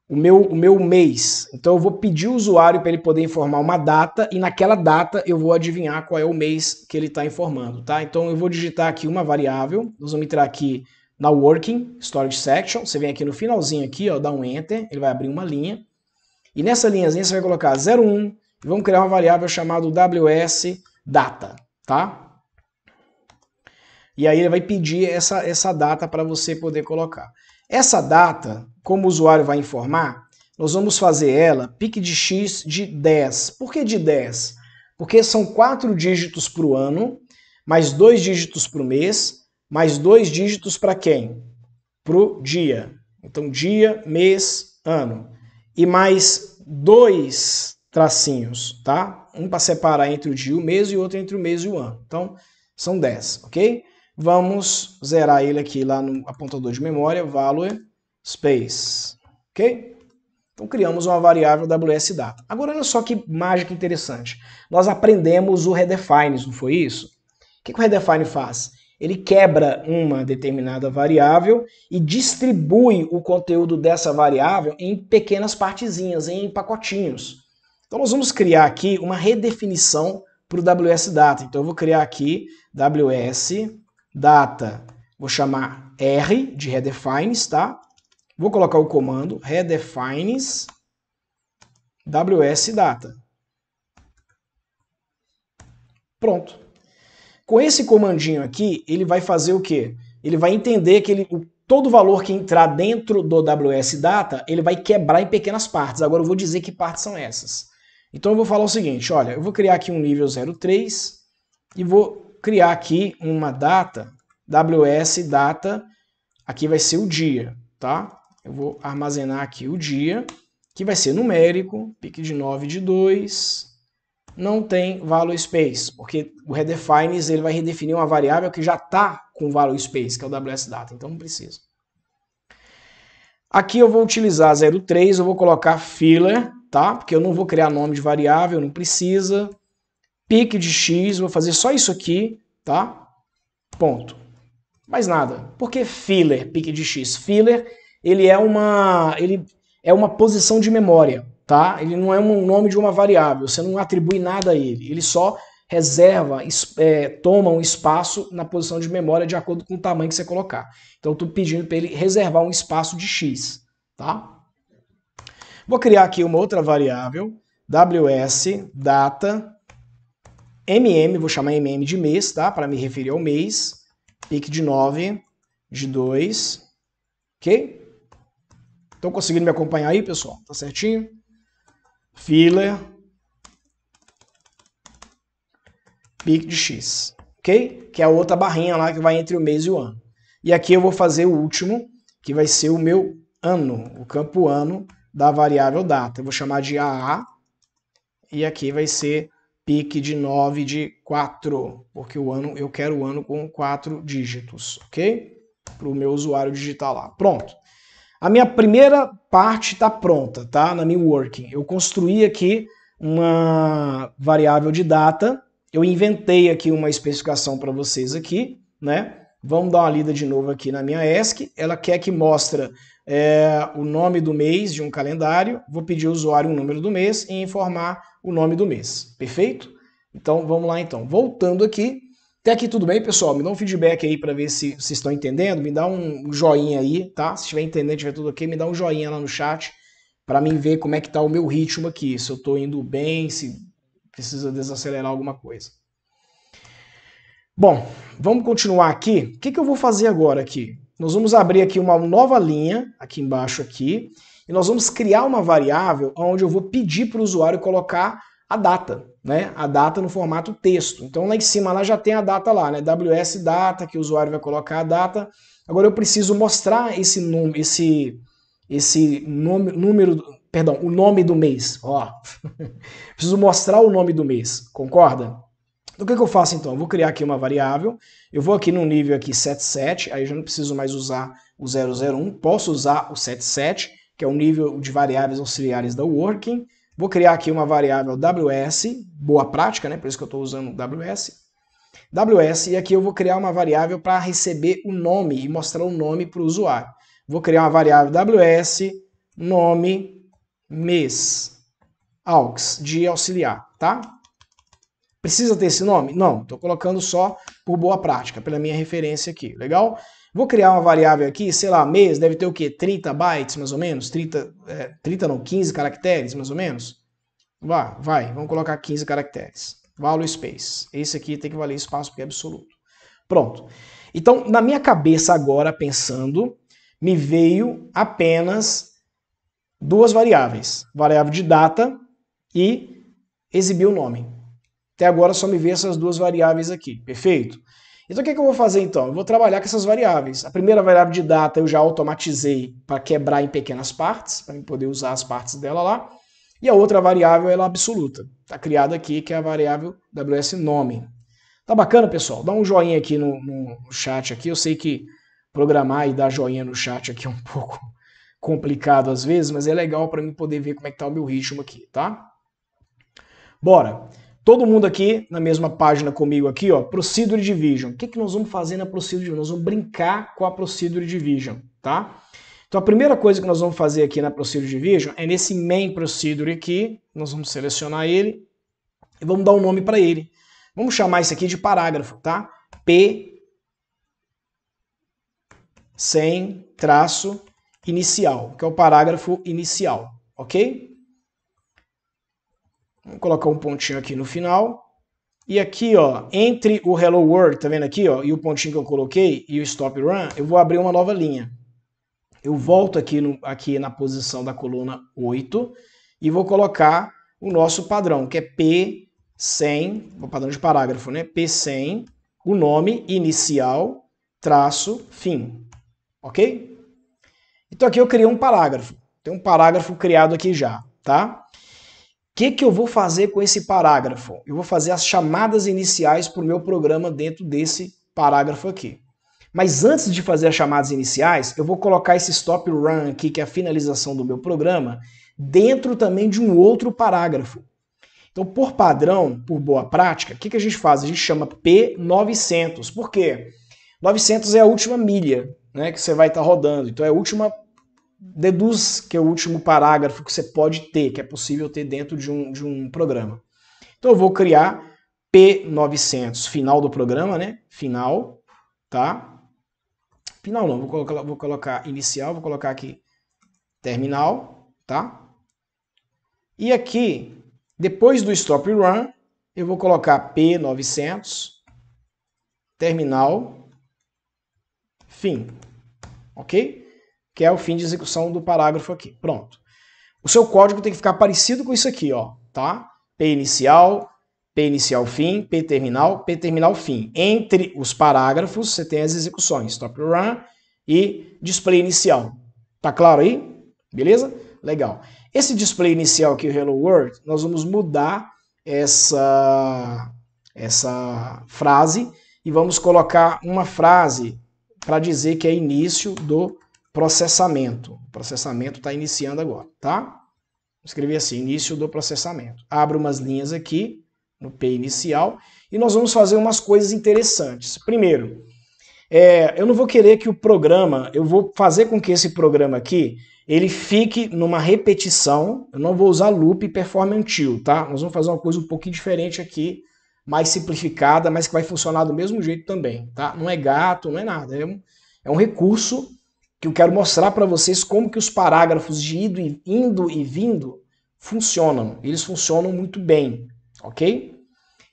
meu mês. Então eu vou pedir o usuário para ele poder informar uma data e naquela data eu vou adivinhar qual é o mês que ele está informando, tá? Então eu vou digitar aqui uma variável, nós vamos entrar aqui na Working Storage Section, você vem aqui no finalzinho aqui, ó, dá um Enter, ele vai abrir uma linha, e nessa linhazinha você vai colocar 01 e vamos criar uma variável chamada WS Data, tá? E aí ele vai pedir essa data para você poder colocar. Essa data, como o usuário vai informar, nós vamos fazer ela pique de X de 10. Por que de 10? Porque são 4 dígitos para o ano, mais 2 dígitos para o mês, mais 2 dígitos para quem? Para o dia. Então, dia, mês, ano. E mais 2 tracinhos, tá? Um para separar entre o dia e o mês e outro entre o mês e o ano. Então, são 10, ok? Vamos zerar ele aqui lá no apontador de memória, value space, ok? Então criamos uma variável WSData. Agora olha só que mágica interessante. Nós aprendemos o redefines, não foi isso? O que o redefine faz? Ele quebra uma determinada variável e distribui o conteúdo dessa variável em pequenas partezinhas, em pacotinhos. Então nós vamos criar aqui uma redefinição para o WS Data. Então eu vou criar aqui WS Data, vou chamar R de redefines, tá? Vou colocar o comando redefines WS Data. Pronto. Com esse comandinho aqui, ele vai fazer o quê? Ele vai entender que todo valor que entrar dentro do WS Data, ele vai quebrar em pequenas partes. Agora eu vou dizer que partes são essas. Então eu vou falar o seguinte, olha, eu vou criar aqui um nível 03 e vou criar aqui uma data, WS Data, aqui vai ser o dia, tá? Eu vou armazenar aqui o dia, que vai ser numérico, pique de 9 de 2, não tem value space, porque o redefines ele vai redefinir uma variável que já está com value space, que é o WS Data, então não precisa. Aqui eu vou utilizar 03, eu vou colocar filler, tá? Porque eu não vou criar nome de variável, não precisa. Pique de x, vou fazer só isso aqui, tá? Ponto. Mais nada. Por que filler, pique de x? Filler, ele é uma posição de memória, tá? Ele não é um nome de uma variável, você não atribui nada a ele. Ele só reserva, toma um espaço na posição de memória de acordo com o tamanho que você colocar. Então eu estou pedindo para ele reservar um espaço de x, tá? Vou criar aqui uma outra variável, WS Data vou chamar de mês, tá? Para me referir ao mês, pique de 9 de 2, ok? Estão conseguindo me acompanhar aí, pessoal? Tá certinho? Filler, pique de x, ok? Que é a outra barrinha lá que vai entre o mês e o ano. E aqui eu vou fazer o último, que vai ser o meu ano, o campo ano da variável data. Eu vou chamar de AA, e aqui vai ser pique de 9 de 4, porque o ano, eu quero o ano com 4 dígitos, ok? Para o meu usuário digitar lá. Pronto. A minha primeira parte está pronta, tá? Na minha working. Eu construí aqui uma variável de data, eu inventei aqui uma especificação para vocês aqui, né? Vamos dar uma lida de novo aqui na minha ESC. Ela quer que mostre o nome do mês de um calendário. Vou pedir ao usuário o número do mês e informar o nome do mês. Perfeito? Então, vamos lá então. Voltando aqui. Até aqui tudo bem, pessoal? Me dá um feedback aí para ver se vocês estão entendendo. Me dá um joinha aí, tá? Se estiver entendendo, estiver tudo ok, me dá um joinha lá no chat para mim ver como é que tá o meu ritmo aqui. Se eu estou indo bem, se precisa desacelerar alguma coisa. Bom, vamos continuar aqui. O que eu vou fazer agora aqui? Nós vamos abrir aqui uma nova linha, aqui embaixo aqui, e nós vamos criar uma variável onde eu vou pedir para o usuário colocar a data, né? A data no formato texto. Então lá em cima lá já tem a data lá, né? WS Data, que o usuário vai colocar a data. Agora eu preciso mostrar o nome do mês. Ó. Preciso mostrar o nome do mês, concorda? Então o que eu faço então? Eu vou criar aqui uma variável, eu vou aqui no nível aqui 77, aí eu já não preciso mais usar o 001, posso usar o 77, que é o nível de variáveis auxiliares da working. Vou criar aqui uma variável WS, boa prática, né? Por isso que eu estou usando WS, e aqui eu vou criar uma variável para receber o nome e mostrar o nome para o usuário. Vou criar uma variável WS, nome, mês, aux, de auxiliar, tá? Precisa ter esse nome? Não, estou colocando só por boa prática, pela minha referência aqui, legal? Vou criar uma variável aqui, sei lá, mês, deve ter o quê? 30 bytes, mais ou menos? 15 caracteres, mais ou menos? Vai, vamos colocar 15 caracteres. Value space. Esse aqui tem que valer espaço porque é absoluto. Pronto. Então, na minha cabeça agora, pensando, me veio apenas duas variáveis. Variável de data e exibir o nome. Até agora só me veio essas duas variáveis aqui, perfeito? Então o que eu vou fazer então? Eu vou trabalhar com essas variáveis. A primeira variável de data eu já automatizei para quebrar em pequenas partes, para poder usar as partes dela lá. E a outra variável ela é absoluta. Está criada aqui, que é a variável WS nome. Tá bacana, pessoal? Dá um joinha aqui no chat aqui. Eu sei que programar e dar joinha no chat aqui é um pouco complicado às vezes, mas é legal para mim poder ver como é que tá o meu ritmo aqui, tá? Bora! Todo mundo aqui na mesma página comigo aqui, ó, Procedure Division. O que nós vamos fazer na Procedure Division? Nós vamos brincar com a Procedure Division, tá? Então a primeira coisa que nós vamos fazer aqui na Procedure Division é nesse Main Procedure aqui, nós vamos selecionar ele e vamos dar um nome para ele. Vamos chamar isso aqui de parágrafo, tá? P sem traço inicial, que é o parágrafo inicial, ok? Vamos colocar um pontinho aqui no final. E aqui, ó, entre o Hello World, tá vendo aqui, ó, e o pontinho que eu coloquei e o Stop Run, eu vou abrir uma nova linha. Eu volto aqui na posição da coluna 8 e vou colocar o nosso padrão, que é P100, o padrão de parágrafo, né? P100, o nome inicial, traço, fim. Ok? Então aqui eu criei um parágrafo. Tem um parágrafo criado aqui já, tá? O que eu vou fazer com esse parágrafo? Eu vou fazer as chamadas iniciais para o meu programa dentro desse parágrafo aqui. Mas antes de fazer as chamadas iniciais, eu vou colocar esse stop run aqui, que é a finalização do meu programa, dentro também de um outro parágrafo. Então, por padrão, por boa prática, o que a gente faz? A gente chama P900. Por quê? 900 é a última milha, né, que você vai estar rodando. Então, é a última... Deduz que é o último parágrafo que você pode ter, que é possível ter dentro de um programa. Então eu vou criar P900, final do programa, né? Final, tá? Final não, vou colocar inicial, vou colocar aqui terminal, tá? E aqui, depois do stop run, eu vou colocar P900, terminal, fim, ok? Que é o fim de execução do parágrafo aqui. Pronto. O seu código tem que ficar parecido com isso aqui, ó, tá? P inicial fim, P terminal fim. Entre os parágrafos você tem as execuções, stop run e display inicial. Tá claro aí? Beleza? Legal. Esse display inicial aqui, o Hello World, nós vamos mudar essa frase e vamos colocar uma frase para dizer que é início do processamento. O processamento está iniciando agora, tá? Vou escrever assim, início do processamento. Abro umas linhas aqui no P inicial e nós vamos fazer umas coisas interessantes. Primeiro, eu não vou querer que o programa, eu vou fazer com que esse programa aqui, ele fique numa repetição, eu não vou usar loop e perform until, tá? Nós vamos fazer uma coisa um pouquinho diferente aqui, mais simplificada, mas que vai funcionar do mesmo jeito também, tá? Não é gato, não é nada, é um recurso que eu quero mostrar para vocês como que os parágrafos de indo e vindo funcionam. Eles funcionam muito bem, ok?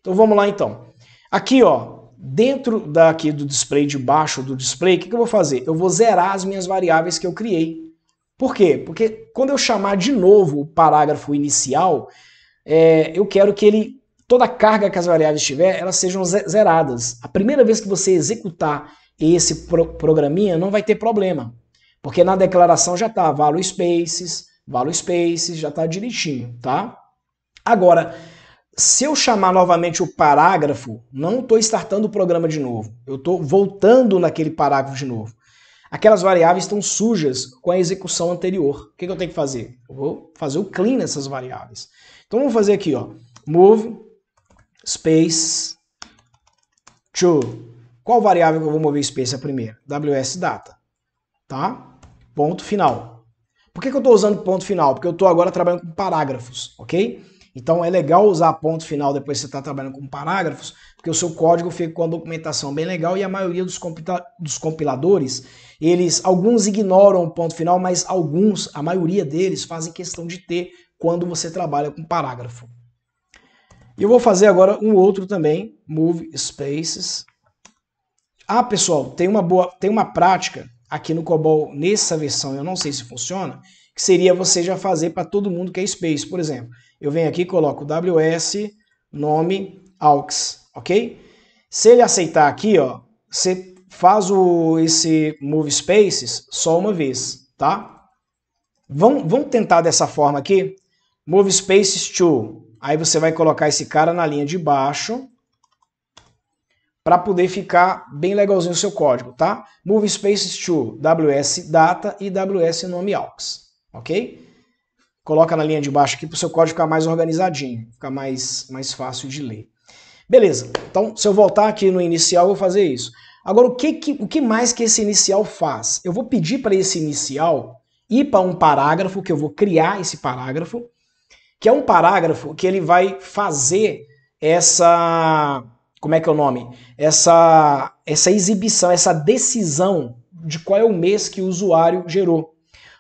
Então vamos lá então. Aqui, ó, dentro daqui do display, debaixo do display, o que eu vou fazer? Eu vou zerar as minhas variáveis que eu criei. Por quê? Porque quando eu chamar de novo o parágrafo inicial, eu quero que toda a carga que as variáveis tiver, elas sejam zeradas. A primeira vez que você executar esse programinha não vai ter problema, porque na declaração já está value spaces, já está direitinho, tá? Agora, se eu chamar novamente o parágrafo, não estou startando o programa de novo, eu estou voltando naquele parágrafo de novo. Aquelas variáveis estão sujas com a execução anterior. O que eu tenho que fazer? Eu vou fazer o clean nessas variáveis. Então vamos fazer aqui, ó, move space to... Qual variável que eu vou mover space a primeira? WSData, tá? Ponto final. Por que eu estou usando ponto final? Porque eu estou agora trabalhando com parágrafos, ok? Então é legal usar ponto final depois que você está trabalhando com parágrafos, porque o seu código fica com a documentação bem legal e a maioria dos compiladores, alguns ignoram o ponto final, mas a maioria deles fazem questão de ter quando você trabalha com parágrafo. E eu vou fazer agora um outro também, move spaces. Ah, pessoal, tem uma prática aqui no COBOL, nessa versão, eu não sei se funciona, que seria você já fazer para todo mundo que é space. Por exemplo, eu venho aqui e coloco WS, nome, aux, ok? Se ele aceitar aqui, ó, você faz esse move spaces só uma vez, tá? Vamos tentar dessa forma aqui. Move spaces to. Aí você vai colocar esse cara na linha de baixo, para poder ficar bem legalzinho o seu código, tá? Move spaces to WSData e WSNomeAux, ok? Coloca na linha de baixo aqui para o seu código ficar mais organizadinho, ficar mais fácil de ler. Beleza, então se eu voltar aqui no inicial eu vou fazer isso. Agora, o que mais que esse inicial faz? Eu vou pedir para esse inicial ir para um parágrafo, que eu vou criar esse parágrafo, que é um parágrafo que ele vai fazer essa... Como é que é o nome? Essa exibição, essa decisão de qual é o mês que o usuário gerou.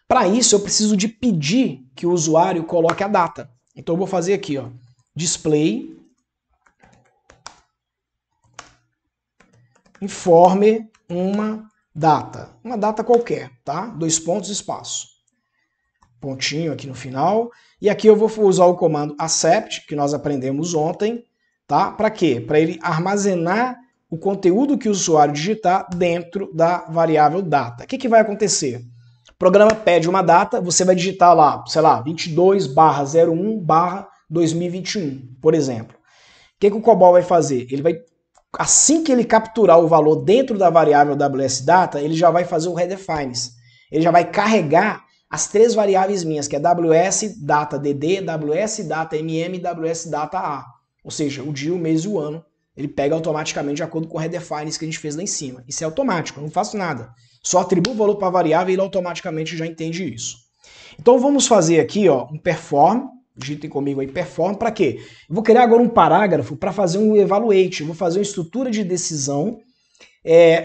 Para isso, eu preciso de pedir que o usuário coloque a data. Então, eu vou fazer aqui, ó, display informe uma data qualquer, tá? 2 pontos, espaço. Pontinho aqui no final. E aqui eu vou usar o comando accept, que nós aprendemos ontem, tá? Para quê? Para ele armazenar o conteúdo que o usuário digitar dentro da variável data. O que vai acontecer? O programa pede uma data, você vai digitar lá, sei lá, 22/01/2021, por exemplo. O que o COBOL vai fazer? Ele vai, assim que ele capturar o valor dentro da variável WSData, ele já vai fazer o redefines. Ele já vai carregar as 3 variáveis minhas, que é WSDataDD, WSDataMM e WSDataA. Ou seja, o dia, o mês e o ano. Ele pega automaticamente de acordo com o redefines que a gente fez lá em cima. Isso é automático, eu não faço nada. Só atribuo o valor para a variável e ele automaticamente já entende isso. Então vamos fazer aqui, ó, um perform. Digitem comigo aí, perform, para quê? Eu vou criar agora um parágrafo para fazer um evaluate, eu vou fazer uma estrutura de decisão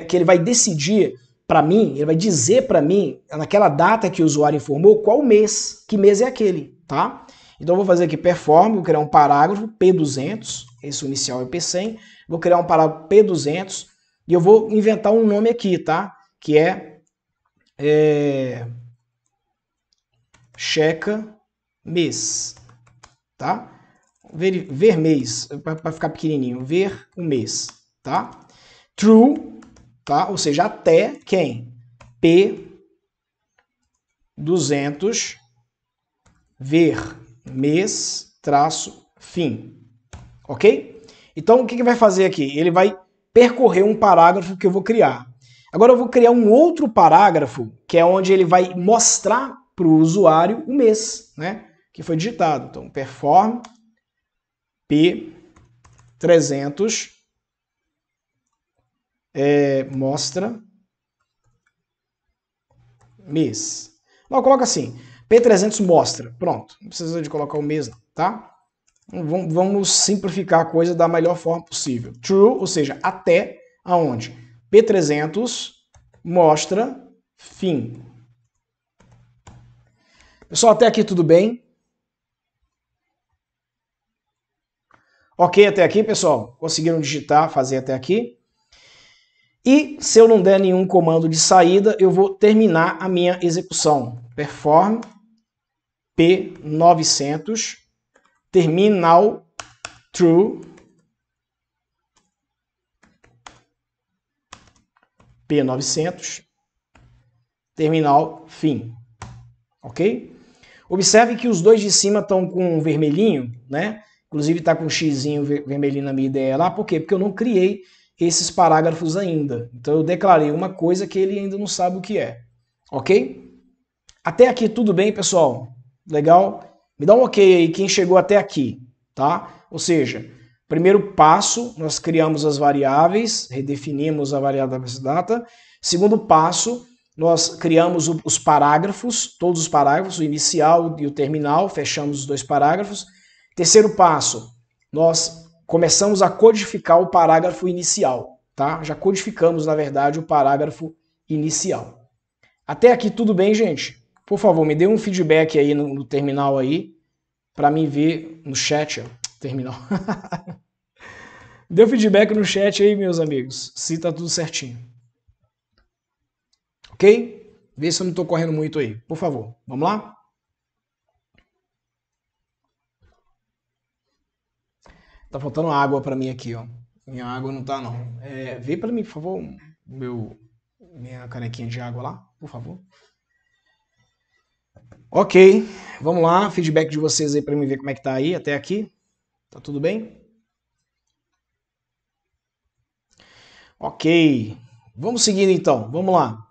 que ele vai decidir para mim, ele vai dizer para mim, naquela data que o usuário informou, qual mês, que mês é aquele, tá? Então eu vou fazer aqui perform, vou criar um parágrafo P200, esse inicial é P100, vou criar um parágrafo P200 e eu vou inventar um nome aqui, tá? Que é checa mês, tá? Ver mês, para ficar pequenininho, ver o mês, tá? True, tá? Ou seja, até quem? P200 ver mês traço fim, ok? Então o que vai fazer aqui? Ele vai percorrer um parágrafo que eu vou criar. Agora eu vou criar um outro parágrafo que é onde ele vai mostrar para o usuário o mês, né? Que foi digitado. Então, perform P300 mostra mês. Não, coloca assim, P300 mostra. Pronto, não precisa de colocar o mês, tá? Vamos simplificar a coisa da melhor forma possível. True, ou seja, até aonde? P300 mostra fim. Pessoal, até aqui tudo bem? Ok até aqui, pessoal? Conseguiram digitar, fazer até aqui? E se eu não der nenhum comando de saída, eu vou terminar a minha execução. Perform P900 terminal true P900 terminal fim. Ok? Observe que os dois de cima estão com um vermelhinho, né? Inclusive está com um xizinho vermelhinho na minha ideia lá. Por quê? Porque eu não criei esses parágrafos ainda. Então eu declarei uma coisa que ele ainda não sabe o que é. Ok? Até aqui tudo bem, pessoal? Legal? Me dá um ok aí quem chegou até aqui, tá? Ou seja, primeiro passo, nós criamos as variáveis, redefinimos a variável WSData. Segundo passo, nós criamos os parágrafos, todos os parágrafos, o inicial e o terminal, fechamos os 2 parágrafos. Terceiro passo, nós começamos a codificar o parágrafo inicial, tá? Já codificamos, na verdade, o parágrafo inicial. Até aqui tudo bem, gente? Por favor, me dê um feedback aí no terminal aí, para mim ver no chat, ó, terminal. Dê um feedback no chat aí, meus amigos, se tá tudo certinho. Ok? Vê se eu não estou correndo muito aí, por favor. Vamos lá? Tá faltando água para mim aqui, ó. Minha água não tá, não. Vê para mim, por favor, minha canequinha de água lá, por favor. Ok, vamos lá. Feedback de vocês aí para mim ver como é que tá aí até aqui. Tá tudo bem? Ok, vamos seguindo então, vamos lá.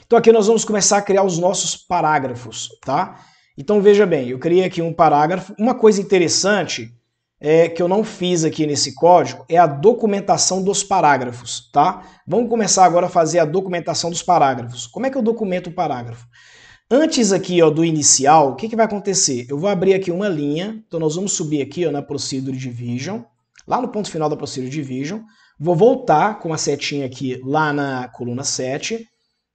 Então aqui nós vamos começar a criar os nossos parágrafos, tá? Então veja bem, eu criei aqui um parágrafo. Uma coisa interessante que eu não fiz aqui nesse código é a documentação dos parágrafos, tá? Vamos começar agora a fazer a documentação dos parágrafos. Como é que eu documento o parágrafo? Antes aqui, ó, do inicial, o que vai acontecer? Eu vou abrir aqui uma linha, então nós vamos subir aqui, ó, na Procedure Division, lá no ponto final da Procedure Division, vou voltar com a setinha aqui lá na coluna 7,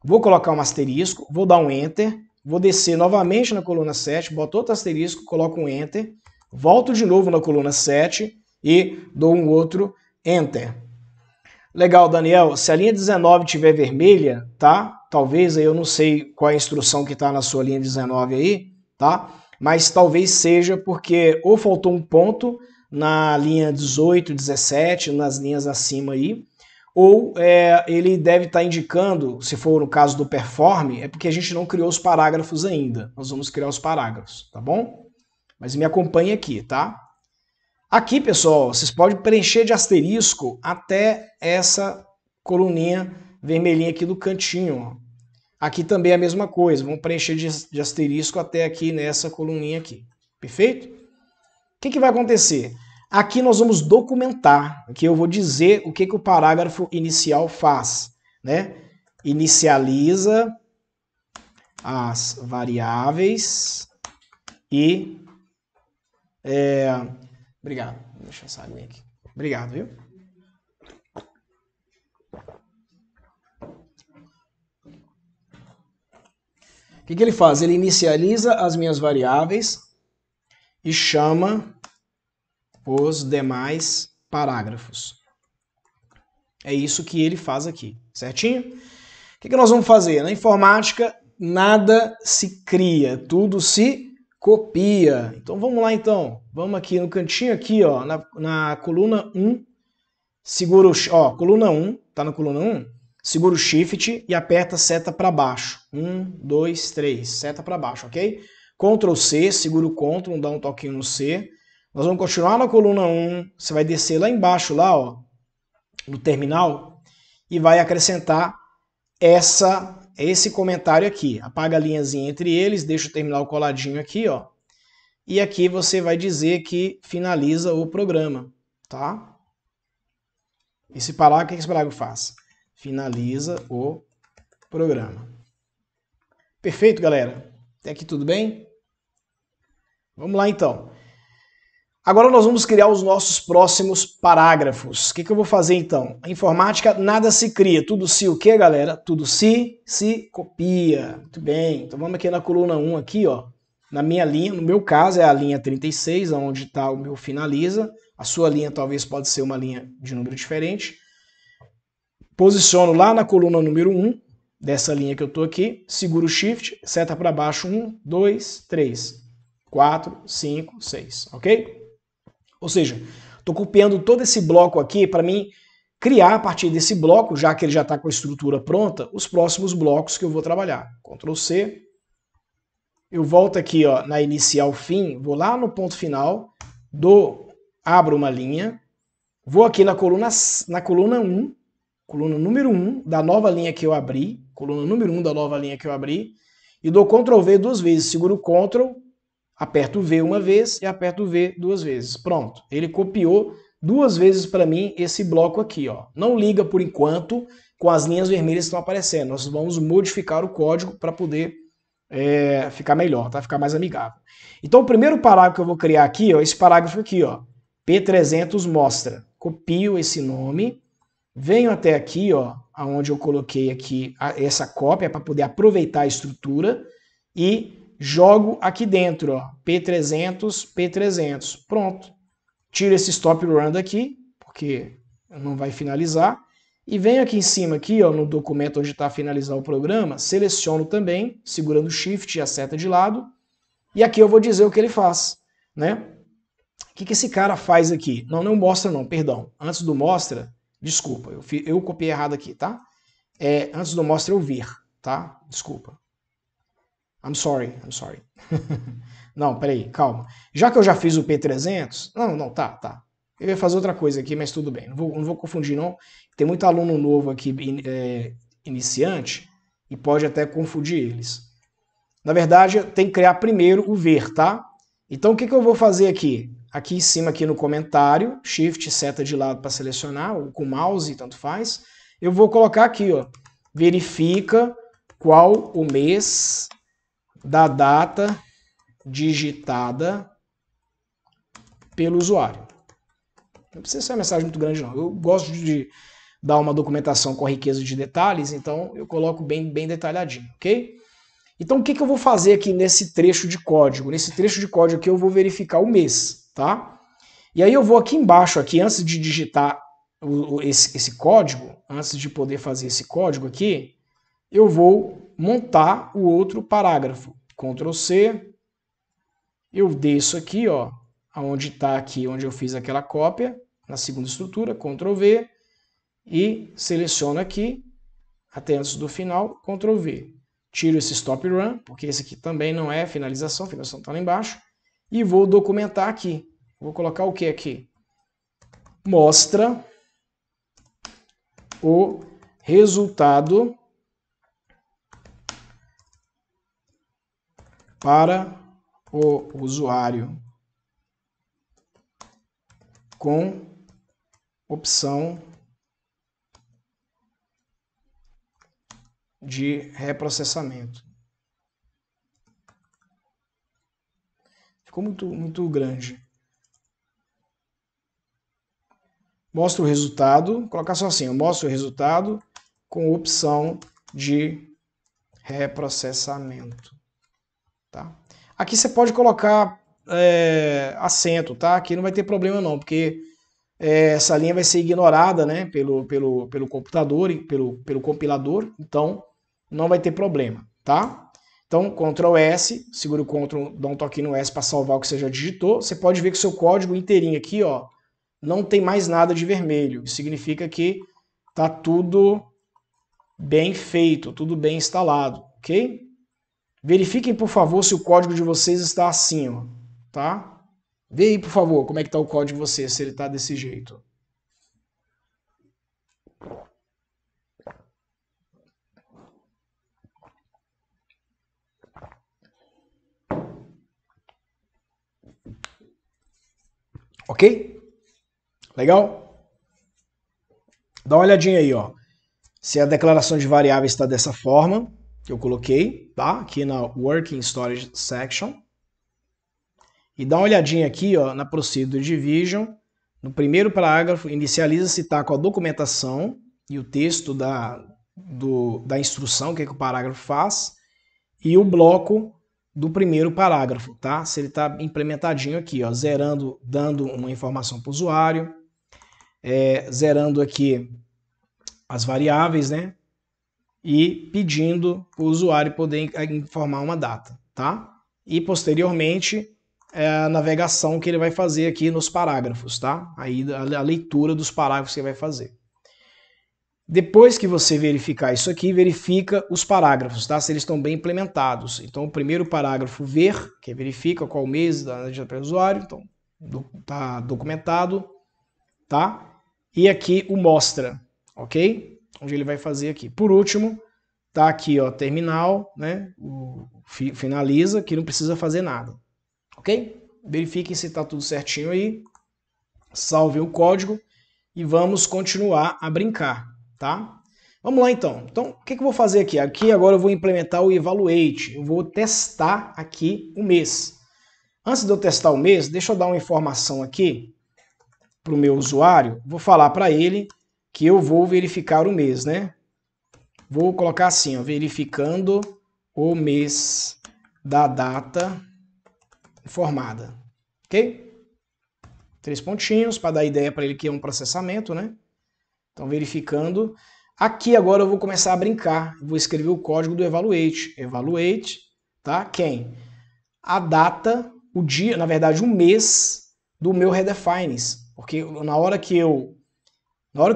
vou colocar um asterisco, vou dar um Enter, vou descer novamente na coluna 7, boto outro asterisco, coloco um Enter, volto de novo na coluna 7 e dou um outro Enter. Legal, Daniel. Se a linha 19 estiver vermelha, tá? Talvez, aí eu não sei qual é a instrução que está na sua linha 19 aí, tá? Mas talvez seja porque ou faltou um ponto na linha 18, 17, nas linhas acima aí, ou ele deve estar indicando, se for no caso do perform, é porque a gente não criou os parágrafos ainda. Nós vamos criar os parágrafos, tá bom? Mas me acompanhe aqui, tá? Aqui, pessoal, vocês podem preencher de asterisco até essa coluninha vermelhinha aqui do cantinho. Ó. Aqui também é a mesma coisa, vamos preencher de asterisco até aqui nessa coluninha aqui. Perfeito? O que vai acontecer? Aqui nós vamos documentar, aqui eu vou dizer o que o parágrafo inicial faz. Né? Inicializa as variáveis e... Obrigado. Deixa essa aguinha aqui. Obrigado, viu? O que ele faz? Ele inicializa as minhas variáveis e chama os demais parágrafos. É isso que ele faz aqui, certinho? O que nós vamos fazer? Na informática, nada se cria, tudo se copia. Então vamos lá então. Vamos aqui no cantinho aqui, ó, na coluna 1, segura o coluna 1, tá na coluna 1, segura o Shift e aperta a seta para baixo. 1, 2, 3, seta para baixo, ok? Ctrl C, segura o Ctrl, dá um toquinho no C. Nós vamos continuar na coluna 1, você vai descer lá embaixo, lá, ó, no terminal, e vai acrescentar esse comentário aqui. Apaga a linhazinha entre eles, deixa o terminal coladinho aqui, ó. E aqui você vai dizer que finaliza o programa, tá? Esse parágrafo, o que esse parágrafo faz? Finaliza o programa. Perfeito, galera? Até aqui tudo bem? Vamos lá, então. Agora nós vamos criar os nossos próximos parágrafos. O que eu vou fazer, então? A informática, nada se cria. Tudo se o quê, galera? Tudo se copia. Muito bem. Então vamos aqui na coluna 1, aqui, ó. Na minha linha, no meu caso é a linha 36, onde está o meu finaliza. A sua linha talvez pode ser uma linha de número diferente. Posiciono lá na coluna número 1, dessa linha que eu estou aqui. Seguro o Shift, seta para baixo. 1, 2, 3, 4, 5, 6. Ok? Ou seja, estou copiando todo esse bloco aqui para mim criar a partir desse bloco, já que ele já está com a estrutura pronta, os próximos blocos que eu vou trabalhar. Ctrl C. Eu volto aqui, ó, na inicial fim, vou lá no ponto final, abro uma linha, vou aqui na coluna 1, coluna número 1 da nova linha que eu abri, coluna número 1 da nova linha que eu abri, e dou Ctrl V duas vezes, seguro o Ctrl, aperto o V uma vez e aperto o V duas vezes. Pronto, ele copiou duas vezes para mim esse bloco aqui, ó. Não liga por enquanto com as linhas vermelhas que estão aparecendo, nós vamos modificar o código para poder ficar melhor, tá? Ficar mais amigável. Então o primeiro parágrafo que eu vou criar aqui, ó, esse parágrafo aqui, ó, P300 mostra. Copio esse nome, venho até aqui, ó, onde eu coloquei aqui essa cópia para poder aproveitar a estrutura e jogo aqui dentro, ó, P300, P300. Pronto. Tiro esse stop run daqui, porque não vai finalizar. E venho aqui em cima, aqui, ó, no documento onde está finalizar o programa, seleciono também, segurando o Shift e a seta de lado. E aqui eu vou dizer o que ele faz, né? O que esse cara faz aqui? Não mostra não, perdão. Antes do mostra, desculpa, eu copiei errado aqui, tá? Antes do mostra eu vir, tá? Desculpa. I'm sorry. Não, peraí, calma. Já que eu já fiz o P300... Tá. Eu ia fazer outra coisa aqui, mas tudo bem. Não vou confundir, não. Tem muito aluno novo aqui, iniciante, e pode até confundir eles. Na verdade, tem que criar primeiro o ver, tá? Então, o que eu vou fazer aqui? Aqui em cima, aqui no comentário, Shift, seta de lado para selecionar, ou com mouse, tanto faz. Eu vou colocar aqui, ó, verifica qual o mês da data digitada pelo usuário. Não precisa ser uma mensagem muito grande, não. Eu gosto de dar uma documentação com riqueza de detalhes, então eu coloco bem detalhadinho, ok? Então, o que eu vou fazer aqui nesse trecho de código? Nesse trecho de código aqui eu vou verificar o mês, tá? E aí eu vou aqui embaixo, aqui, antes de digitar esse código, antes de poder fazer esse código aqui, eu vou montar o outro parágrafo. Ctrl C, eu desço aqui, ó, onde está aqui, onde eu fiz aquela cópia, na segunda estrutura, Ctrl V, e seleciono aqui, até antes do final, Ctrl V. Tiro esse stop run, porque esse aqui também não é finalização, a finalização está lá embaixo, e vou documentar aqui. Vou colocar o que aqui? Mostra o resultado para o usuário com opção de reprocessamento. Ficou muito grande. Mostra o resultado, vou colocar só assim, mostra o resultado com opção de reprocessamento. Tá? Aqui você pode colocar acento, tá? Aqui não vai ter problema não, porque essa linha vai ser ignorada, né, pelo computador, pelo compilador, então não vai ter problema, tá? Então, Ctrl S, segura o Ctrl, dá um toquinho no S para salvar o que você já digitou. Você pode ver que o seu código inteirinho aqui, ó, não tem mais nada de vermelho. Isso significa que tá tudo bem feito, tudo bem instalado, ok? Verifiquem, por favor, se o código de vocês está assim, ó, tá? Vê aí, por favor, como é que está o código de vocês, se ele está desse jeito. Ok? Legal? Dá uma olhadinha aí, ó. Se a declaração de variáveis está dessa forma, que eu coloquei, tá? Aqui na Working Storage Section. E dá uma olhadinha aqui, ó, na Procedure Division. No primeiro parágrafo, inicializa se está com a documentação e o texto da instrução, o que o parágrafo faz, e o bloco do primeiro parágrafo, tá? Se ele está implementadinho aqui, ó, zerando, dando uma informação para o usuário, zerando aqui as variáveis, né? E pedindo para o usuário poder informar uma data, tá? E posteriormente a navegação que ele vai fazer aqui nos parágrafos, tá? Aí a leitura dos parágrafos que ele vai fazer. Depois que você verificar isso aqui, verifica os parágrafos, tá? Se eles estão bem implementados. Então, o primeiro parágrafo, ver, que verifica qual mês da digitação do usuário, então, tá documentado, tá? E aqui o mostra, ok? Onde ele vai fazer aqui. Por último, tá aqui, ó, terminal, né? Finaliza, que não precisa fazer nada, ok? Verifiquem se está tudo certinho aí. Salve o código e vamos continuar a brincar. Tá? Vamos lá então. Então, o que eu vou fazer aqui? Aqui agora eu vou implementar o Evaluate. Eu vou testar aqui o mês. Antes de eu testar o mês, deixa eu dar uma informação aqui para o meu usuário. Vou falar para ele que eu vou verificar o mês, né? Vou colocar assim, ó, verificando o mês da data informada. Ok? 3 pontinhos para dar ideia para ele que é um processamento, né? Então, verificando. Aqui agora eu vou começar a brincar. Vou escrever o código do Evaluate. Evaluate, tá? Quem? A data, o dia, na verdade, o mês do meu redefines. Porque na hora que o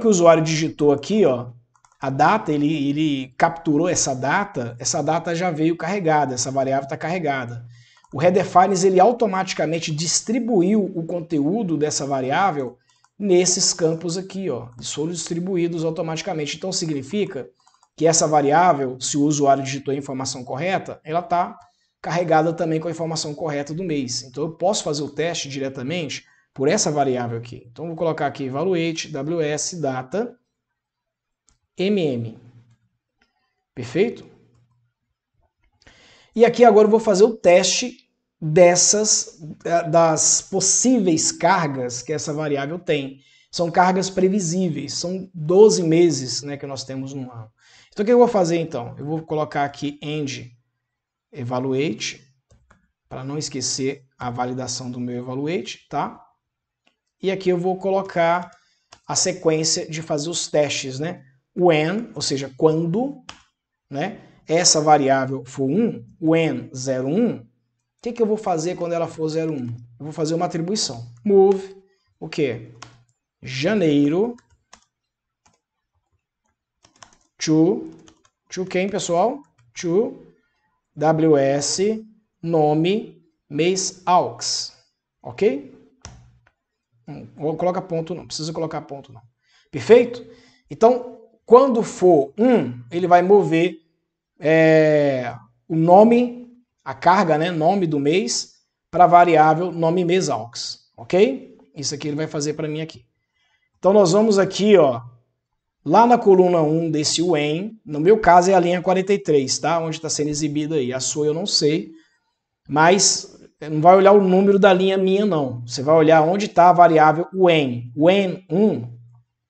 usuário digitou aqui, ó, a data, ele capturou essa data já veio carregada, essa variável está carregada. O redefines, ele automaticamente distribuiu o conteúdo dessa variável nesses campos aqui, ó, eles foram distribuídos automaticamente. Então significa que essa variável, se o usuário digitou a informação correta, ela está carregada também com a informação correta do mês. Então eu posso fazer o teste diretamente por essa variável aqui. Então eu vou colocar aqui evaluate ws data Perfeito? E aqui agora eu vou fazer o teste das possíveis cargas que essa variável tem. São cargas previsíveis, são 12 meses, né, que nós temos no ano. Então o que eu vou fazer então? Eu vou colocar aqui end evaluate, para não esquecer a validação do meu evaluate, tá? E aqui eu vou colocar a sequência de fazer os testes, né? When, ou seja, quando, né, essa variável for 1, when 01, o que eu vou fazer quando ela for 01? Eu vou fazer uma atribuição. Move, o quê? Janeiro to quem, pessoal? To ws nome mês aux, ok? Vou colocar ponto não, precisa colocar ponto não. Perfeito? Então, quando for 1, ele vai mover o nome, a carga, né, nome do mês, para a variável nome mês aux, ok? Isso aqui ele vai fazer para mim aqui. Então nós vamos aqui, ó, lá na coluna 1 desse when, no meu caso é a linha 43, tá? Onde está sendo exibido aí. A sua eu não sei, mas não vai olhar o número da linha minha, não. Você vai olhar onde está a variável when. When 1, o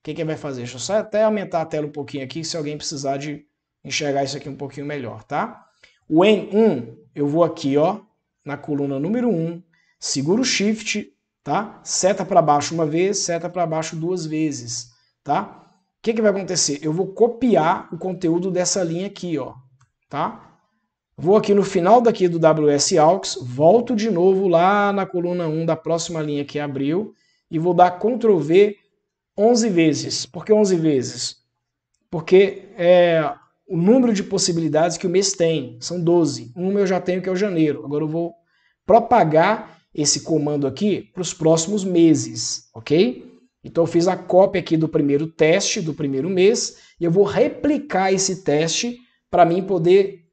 que vai fazer? Deixa eu só até aumentar a tela um pouquinho aqui, se alguém precisar de enxergar isso aqui um pouquinho melhor, tá? When 1, eu vou aqui, ó, na coluna número 1, seguro o Shift, tá? Seta para baixo uma vez, seta para baixo duas vezes, tá? O que vai acontecer? Eu vou copiar o conteúdo dessa linha aqui, ó, tá? Vou aqui no final daqui do WSAux, volto de novo lá na coluna 1 da próxima linha que abriu e vou dar Ctrl V 11 vezes. Por que 11 vezes? Porque o número de possibilidades que o mês tem são 12. Uma eu já tenho que é o janeiro. Agora eu vou propagar esse comando aqui para os próximos meses, ok? Então eu fiz a cópia aqui do primeiro teste do primeiro mês e eu vou replicar esse teste para mim poder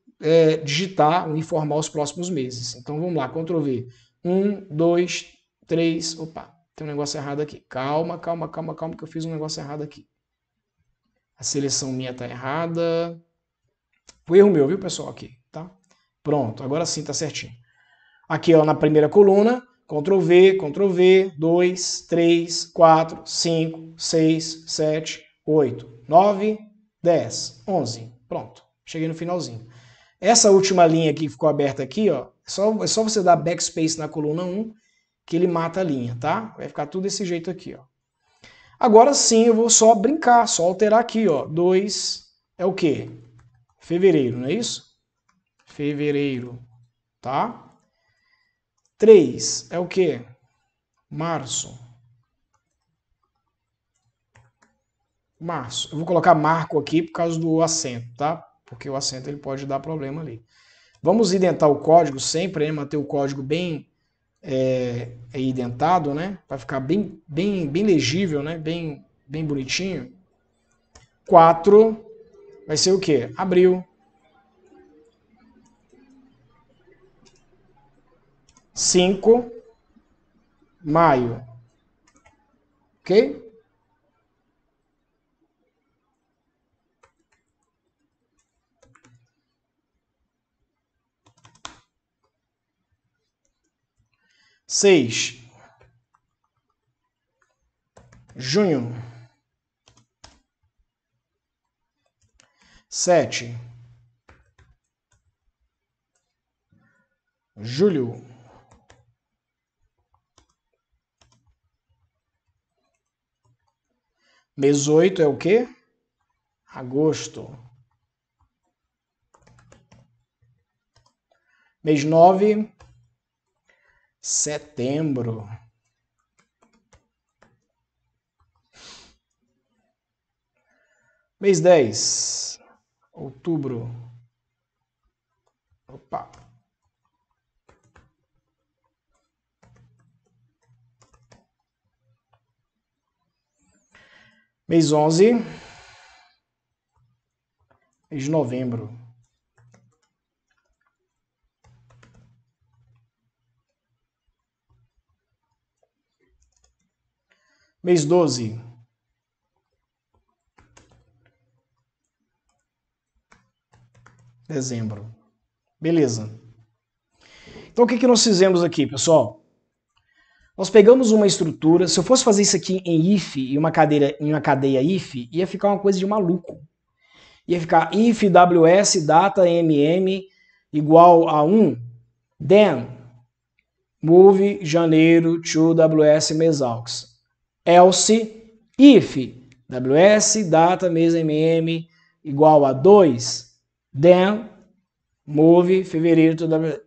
digitar, informar os próximos meses. Então vamos lá, Ctrl V. 1, 2, 3. Opa, tem um negócio errado aqui. Calma, que eu fiz um negócio errado aqui. A seleção minha está errada. Foi erro meu, viu, pessoal? Aqui, tá? Pronto, agora sim tá certinho. Aqui, ó, na primeira coluna, Ctrl V, 2, 3, 4, 5, 6, 7, 8, 9, 10, 11. Pronto, cheguei no finalzinho. Essa última linha aqui que ficou aberta aqui, ó, é só você dar backspace na coluna 1 que ele mata a linha, tá? Vai ficar tudo desse jeito aqui, ó. Agora sim eu vou só brincar, só alterar aqui, ó. 2 é o quê? Fevereiro, não é isso? Fevereiro, tá? 3 é o quê? Março. Março. Eu vou colocar marco aqui por causa do acento, tá? Porque o acento ele pode dar problema ali. Vamos identar o código sempre, né? Manter o código bem identado, né? Para ficar bem legível, né? Bem bonitinho. 4 vai ser o quê? Abril. 5, maio. Ok? Seis, junho. 7, julho. 8 é o quê? Agosto. Mês 9, setembro. Mês 10, outubro. Opa. Mês 11, mês de novembro. Mês 12. Dezembro. Beleza. Então o que nós fizemos aqui, pessoal? Nós pegamos uma estrutura, se eu fosse fazer isso aqui em if, em uma cadeia if, ia ficar uma coisa de maluco. Ia ficar if ws data mm igual a 1, then move janeiro to ws mesaux. Else if ws data mês mm igual a 2, then move fevereiro to ws.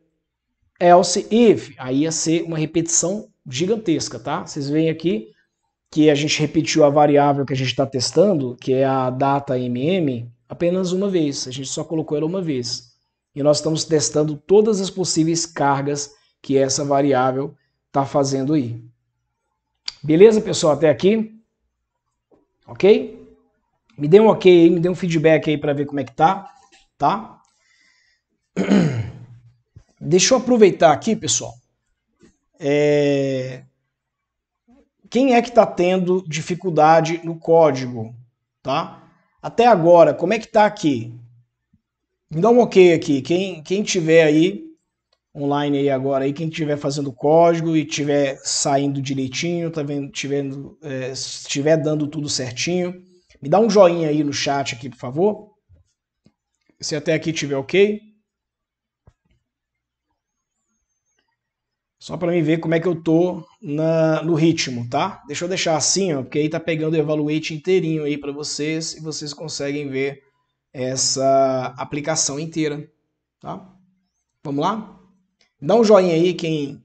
Else if, aí ia ser uma repetição gigantesca, tá? Vocês veem aqui que a gente repetiu a variável que a gente está testando, que é a data mm, apenas uma vez. A gente só colocou ela uma vez. E nós estamos testando todas as possíveis cargas que essa variável está fazendo aí. Beleza, pessoal? Até aqui? Ok? Me dê um ok aí, me dê um feedback aí para ver como é que tá, tá? Deixa eu aproveitar aqui, pessoal. Quem é que está tendo dificuldade no código, tá? Até agora, como é que tá aqui? Me dá um ok aqui. Quem tiver aí online aí agora, aí, quem estiver fazendo código e estiver saindo direitinho, tá vendo, estiver dando tudo certinho, me dá um joinha aí no chat aqui, por favor. Se até aqui tiver ok. Só para mim ver como é que eu tô no ritmo, tá? Deixa eu deixar assim, ó, porque aí tá pegando o evaluate inteirinho aí para vocês e vocês conseguem ver essa aplicação inteira, tá? Vamos lá? Dá um joinha aí quem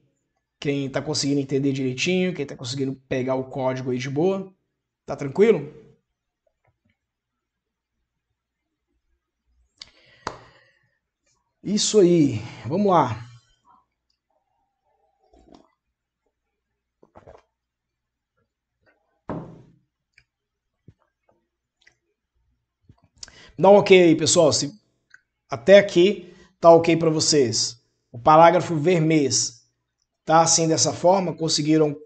tá conseguindo entender direitinho, quem tá conseguindo pegar o código aí de boa. Tá tranquilo? Isso aí. Vamos lá. Dá um ok aí, pessoal. Se até aqui tá ok para vocês. O parágrafo ver mês tá assim dessa forma. Conseguiram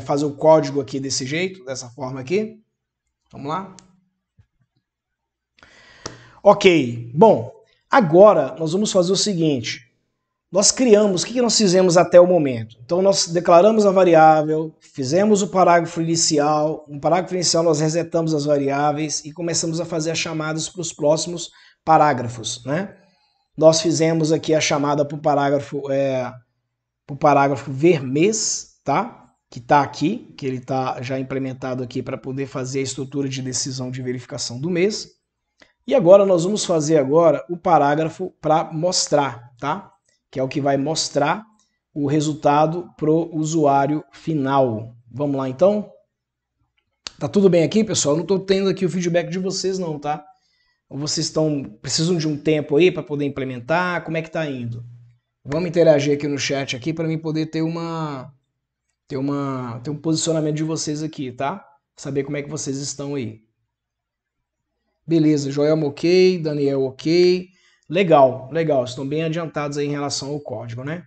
fazer o código aqui desse jeito, dessa forma aqui. Vamos lá. Ok. Bom, agora nós vamos fazer o seguinte. Nós criamos, o que nós fizemos até o momento? Então nós declaramos a variável, fizemos o parágrafo inicial, no parágrafo inicial nós resetamos as variáveis e começamos a fazer as chamadas para os próximos parágrafos, né? Nós fizemos aqui a chamada para o parágrafo ver mês, tá? Que está aqui, que ele está já implementado aqui para poder fazer a estrutura de decisão de verificação do mês. E agora nós vamos fazer agora o parágrafo para mostrar, tá? Que é o que vai mostrar o resultado para o usuário final. Vamos lá, então? Tá tudo bem aqui, pessoal? Eu não estou tendo aqui o feedback de vocês, não, tá? Vocês precisam de um tempo aí para poder implementar? Como é que tá indo? Vamos interagir aqui no chat aqui para mim poder ter um posicionamento de vocês aqui, tá? Saber como é que vocês estão aí. Beleza, Joelma ok, Daniel ok. Legal, legal, estão bem adiantados aí em relação ao código, né?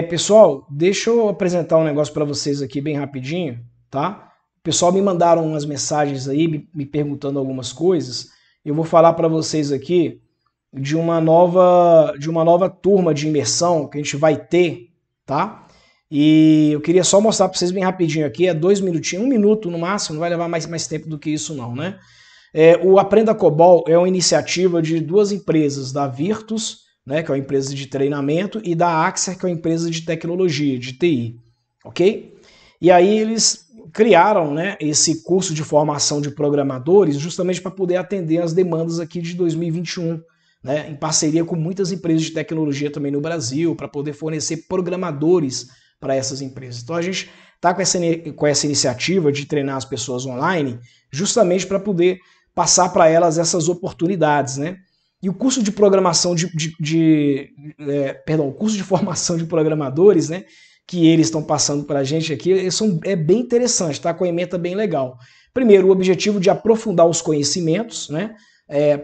Pessoal, deixa eu apresentar um negócio para vocês aqui bem rapidinho, tá? O pessoal me mandaram umas mensagens aí, me perguntando algumas coisas. Eu vou falar para vocês aqui de uma nova turma de imersão que a gente vai ter, tá? E eu queria só mostrar para vocês bem rapidinho aqui, 2 minutinhos, 1 minuto no máximo, não vai levar mais tempo do que isso não, né? O Aprenda COBOL é uma iniciativa de 2 empresas, da Virtus, né, que é uma empresa de treinamento, e da Axer, que é uma empresa de tecnologia, de TI, ok? E aí eles criaram, né, esse curso de formação de programadores justamente para poder atender as demandas aqui de 2021, né, em parceria com muitas empresas de tecnologia também no Brasil, para poder fornecer programadores para essas empresas. Então a gente está com essa iniciativa de treinar as pessoas online justamente para poder passar para elas essas oportunidades, né? E o curso de programação o curso de formação de programadores, né, que eles estão passando para a gente aqui, é bem interessante, tá? Com a ementa bem legal. Primeiro, o objetivo de aprofundar os conhecimentos, né?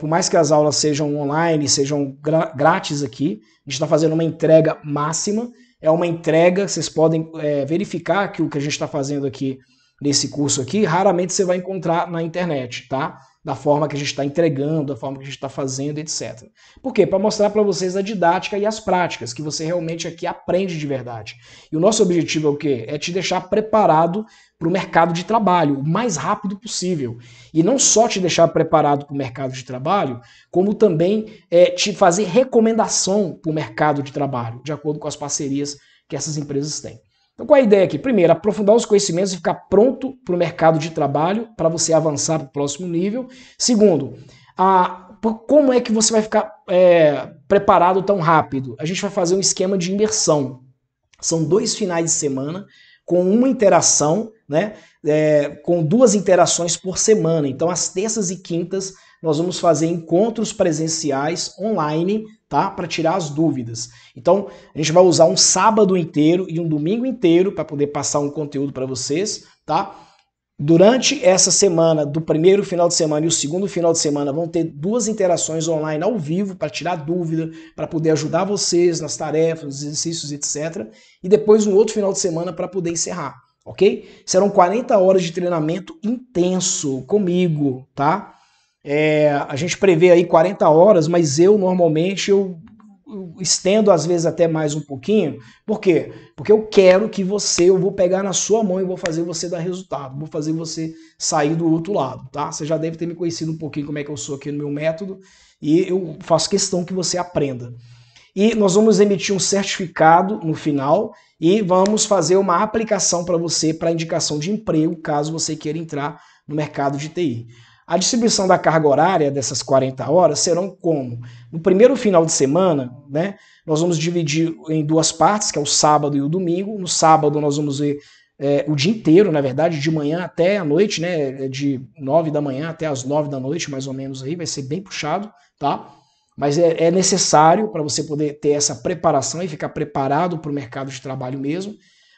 Por mais que as aulas sejam online, sejam grátis aqui, a gente está fazendo uma entrega máxima. É uma entrega, vocês podem verificar que o que a gente está fazendo aqui nesse curso aqui, raramente você vai encontrar na internet, tá? Da forma que a gente está entregando, da forma que a gente está fazendo, etc. Por quê? Para mostrar para vocês a didática e as práticas, que você realmente aqui aprende de verdade. E o nosso objetivo é o quê? É te deixar preparado para o mercado de trabalho o mais rápido possível. E não só te deixar preparado para o mercado de trabalho, como também te fazer recomendação para o mercado de trabalho, de acordo com as parcerias que essas empresas têm. Então, qual é a ideia aqui? Primeiro, aprofundar os conhecimentos e ficar pronto para o mercado de trabalho, para você avançar para o próximo nível. Segundo, como é que você vai ficar preparado tão rápido? A gente vai fazer um esquema de imersão. São 2 finais de semana com uma interação, né? Com 2 interações por semana. Então, às terças e quintas, nós vamos fazer encontros presenciais online, tá? Para tirar as dúvidas. Então, a gente vai usar um sábado inteiro e um domingo inteiro para poder passar um conteúdo para vocês, tá? Durante essa semana, do primeiro final de semana e o segundo final de semana, vão ter 2 interações online ao vivo para tirar dúvida, para poder ajudar vocês nas tarefas, nos exercícios, etc. E depois um outro final de semana para poder encerrar, ok? Serão 40 horas de treinamento intenso comigo, tá? A gente prevê aí 40 horas, mas normalmente eu estendo às vezes até mais um pouquinho. Por quê? Porque eu quero que eu vou pegar na sua mão e vou fazer você dar resultado, vou fazer você sair do outro lado, tá? Você já deve ter me conhecido um pouquinho como é que eu sou aqui no meu método e eu faço questão que você aprenda. E nós vamos emitir um certificado no final e vamos fazer uma aplicação para você para indicação de emprego, caso você queira entrar no mercado de TI. A distribuição da carga horária dessas 40 horas serão como? No primeiro final de semana, né, nós vamos dividir em 2 partes, que é o sábado e o domingo. No sábado nós vamos ver o dia inteiro, na verdade, de manhã até a noite, né, de 9 da manhã até as 9 da noite, mais ou menos aí, vai ser bem puxado, tá? Mas é necessário para você poder ter essa preparação e ficar preparado para o mercado de trabalho mesmo.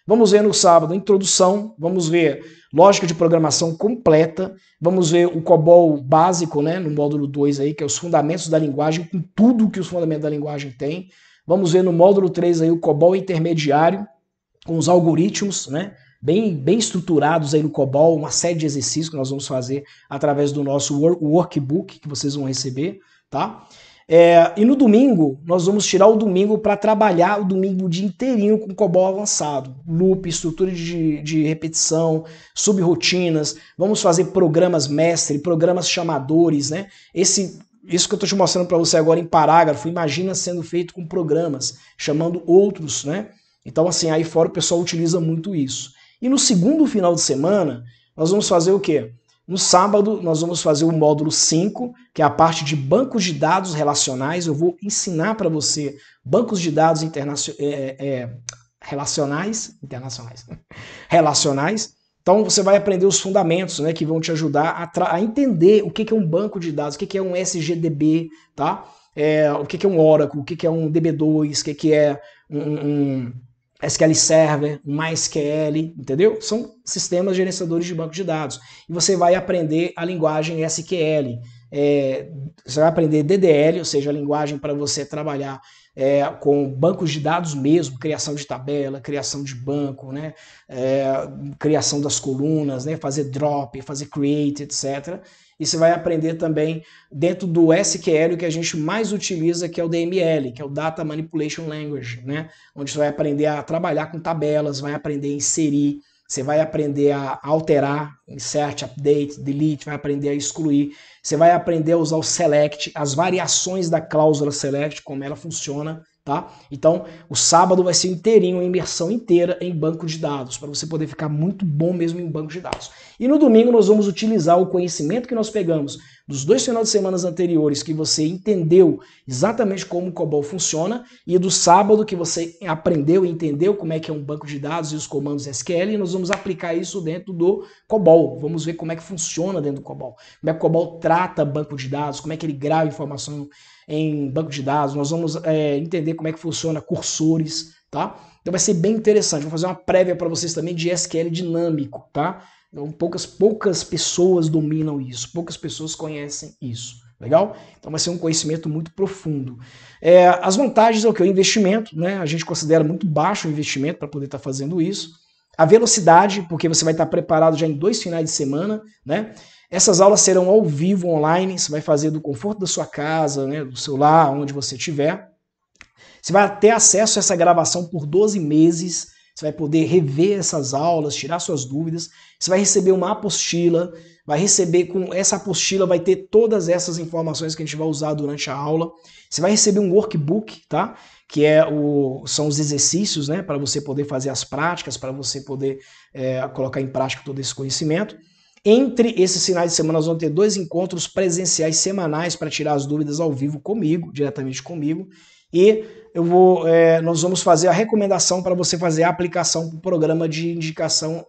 Vamos ver no sábado a introdução, vamos ver lógica de programação completa, vamos ver o COBOL básico, né, no módulo 2 aí, que é os fundamentos da linguagem, com tudo que os fundamentos da linguagem têm. Vamos ver no módulo 3 aí o COBOL intermediário, com os algoritmos, né, bem estruturados aí no COBOL, uma série de exercícios que nós vamos fazer através do nosso workbook que vocês vão receber, tá? E no domingo, nós vamos tirar o domingo para trabalhar o domingo o dia inteirinho com COBOL avançado. Loop, estrutura de repetição, subrotinas, vamos fazer programas mestre, programas chamadores, né? Isso que eu estou te mostrando para você agora em parágrafo, imagina sendo feito com programas, chamando outros, né? Então, assim, aí fora o pessoal utiliza muito isso. E no segundo final de semana, nós vamos fazer o quê? No sábado, nós vamos fazer o módulo 5, que é a parte de bancos de dados relacionais. Eu vou ensinar para você bancos de dados relacionais. Então, você vai aprender os fundamentos, né, que vão te ajudar a entender o que é um banco de dados, o que é um SGDB, tá? O que é um Oracle, o que é um DB2, o que é um SQL Server, um MySQL, entendeu? São sistemas gerenciadores de banco de dados. E você vai aprender a linguagem SQL. Você vai aprender DDL, ou seja, a linguagem para você trabalhar com bancos de dados mesmo, criação de tabela, criação de banco, né? Criação das colunas, né? Fazer drop, fazer create, etc. E você vai aprender também dentro do SQL o que a gente mais utiliza, que é o DML, que é o Data Manipulation Language, né? Onde você vai aprender a trabalhar com tabelas, vai aprender a inserir, você vai aprender a alterar, insert, update, delete, vai aprender a excluir, você vai aprender a usar o select, as variações da cláusula select, como ela funciona, tá? Então, o sábado vai ser inteirinho, uma imersão inteira em banco de dados, para você poder ficar muito bom mesmo em banco de dados. E no domingo nós vamos utilizar o conhecimento que nós pegamos dos 2 finais de semana anteriores, que você entendeu exatamente como o COBOL funciona, e do sábado que você aprendeu e entendeu como é que é um banco de dados e os comandos SQL, e nós vamos aplicar isso dentro do COBOL. Vamos ver como é que funciona dentro do COBOL, como é que o COBOL trata banco de dados, como é que ele grava informação em banco de dados, nós vamos entender como é que funciona cursores, tá? Então vai ser bem interessante, vou fazer uma prévia para vocês também de SQL dinâmico, tá? Então, poucas pessoas dominam isso, poucas pessoas conhecem isso, legal? Então vai ser um conhecimento muito profundo. As vantagens é o que? O investimento, né? A gente considera muito baixo o investimento para poder estar fazendo isso. A velocidade, porque você vai estar preparado já em 2 finais de semana, né? Essas aulas serão ao vivo, online, você vai fazer do conforto da sua casa, né, do seu lar, onde você estiver. Você vai ter acesso a essa gravação por 12 meses, você vai poder rever essas aulas, tirar suas dúvidas, você vai receber uma apostila, vai receber com essa apostila, vai ter todas essas informações que a gente vai usar durante a aula. Você vai receber um workbook, tá? Que são os exercícios, né? Para você poder fazer as práticas, para você poder colocar em prática todo esse conhecimento. Entre esses finais de semana, nós vamos ter 2 encontros presenciais semanais para tirar as dúvidas ao vivo comigo, diretamente comigo. E nós vamos fazer a recomendação para você fazer a aplicação para o programa de indicação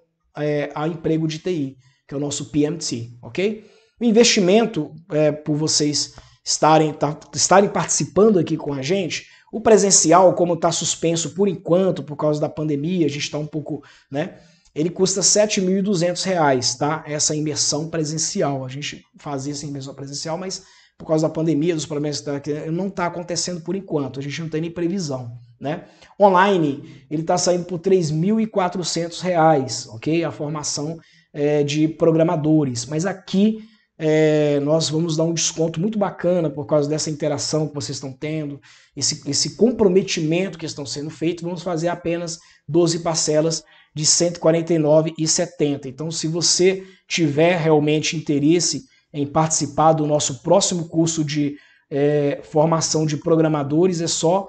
a emprego de TI, que é o nosso PMT, ok? O investimento por vocês estarem participando aqui com a gente, o presencial, como está suspenso por enquanto, por causa da pandemia, a gente está um pouco, né? Ele custa R$ 7.200, tá? Essa imersão presencial. A gente fazia essa imersão presencial, mas por causa da pandemia, dos problemas que não está acontecendo por enquanto. A gente não tem nem previsão, né? Online, ele está saindo por R$ 3.400, ok? A formação de programadores. Mas aqui nós vamos dar um desconto muito bacana por causa dessa interação que vocês estão tendo, esse comprometimento que estão sendo feito. Vamos fazer apenas 12 parcelas de R$ 149,70. Então, se você tiver realmente interesse em participar do nosso próximo curso de formação de programadores, é só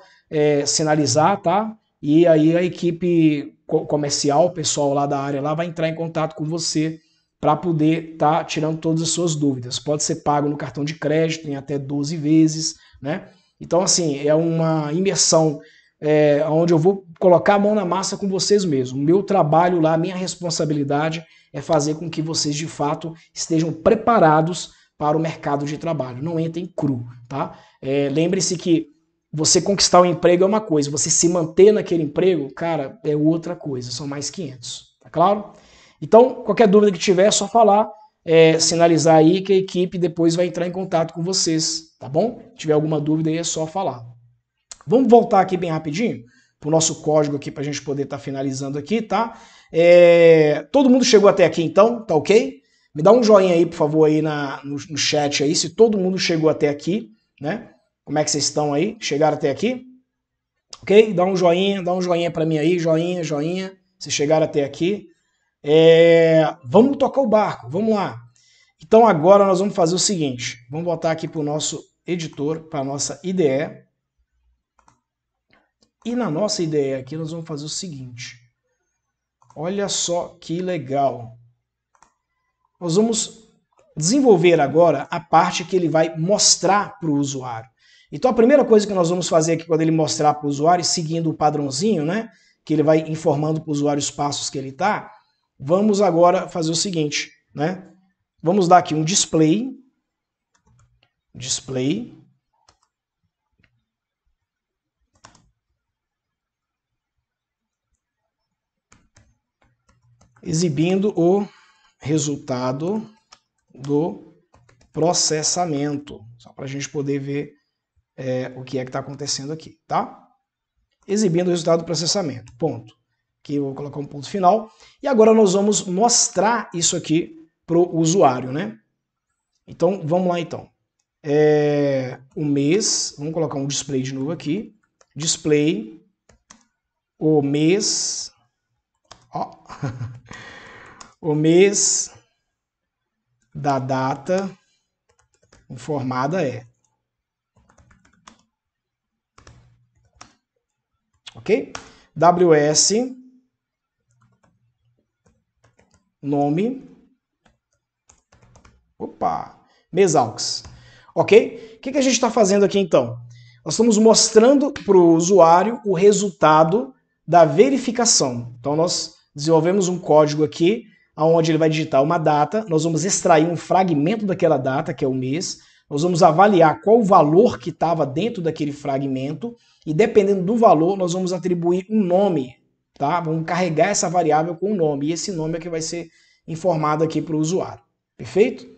sinalizar, tá? E aí a equipe comercial, o pessoal lá da área lá vai entrar em contato com você para poder estar tirando todas as suas dúvidas. Pode ser pago no cartão de crédito em até 12 vezes, né? Então, assim, é uma imersão onde eu vou colocar a mão na massa com vocês mesmos. O meu trabalho lá, a minha responsabilidade é fazer com que vocês, de fato, estejam preparados para o mercado de trabalho. Não entrem cru, tá? Lembre-se que você conquistar um emprego é uma coisa, você se manter naquele emprego, cara, é outra coisa, são mais 500, tá claro? Então, qualquer dúvida que tiver, é só falar, sinalizar aí que a equipe depois vai entrar em contato com vocês, tá bom? Se tiver alguma dúvida aí, é só falar. Vamos voltar aqui bem rapidinho para o nosso código aqui para a gente poder estar finalizando aqui, tá? Todo mundo chegou até aqui então, tá ok? Me dá um joinha aí, por favor, aí no chat aí, se todo mundo chegou até aqui, né? Como é que vocês estão aí? Chegaram até aqui? Ok? Dá um joinha para mim aí, joinha, se chegaram até aqui. Vamos tocar o barco, vamos lá. Então agora nós vamos fazer o seguinte, vamos voltar aqui para o nosso editor, para a nossa IDE. E na nossa IDE aqui nós vamos fazer o seguinte, olha só que legal. Nós vamos desenvolver agora a parte que ele vai mostrar para o usuário. Então a primeira coisa que nós vamos fazer aqui quando ele mostrar para o usuário, seguindo o padrãozinho, né, que ele vai informando para o usuário os passos que ele está, vamos agora fazer o seguinte, né? Vamos dar aqui um display, exibindo o resultado do processamento, só para a gente poder ver o que é que está acontecendo aqui, tá? Exibindo o resultado do processamento, ponto. Aqui eu vou colocar um ponto final. E agora nós vamos mostrar isso aqui para o usuário, né? Então, vamos lá então. O mês, vamos colocar um display de novo aqui. Display, o mês, ó, o mês da data informada ok? WS, nome, MESAUX, ok? O que a gente está fazendo aqui então? Nós estamos mostrando para o usuário o resultado da verificação. Então nós desenvolvemos um código aqui, onde ele vai digitar uma data, nós vamos extrair um fragmento daquela data, que é o mês, nós vamos avaliar qual o valor que estava dentro daquele fragmento, e dependendo do valor, nós vamos atribuir um nome, tá? Vamos carregar essa variável com um nome, e esse nome é que vai ser informado aqui para o usuário. Perfeito?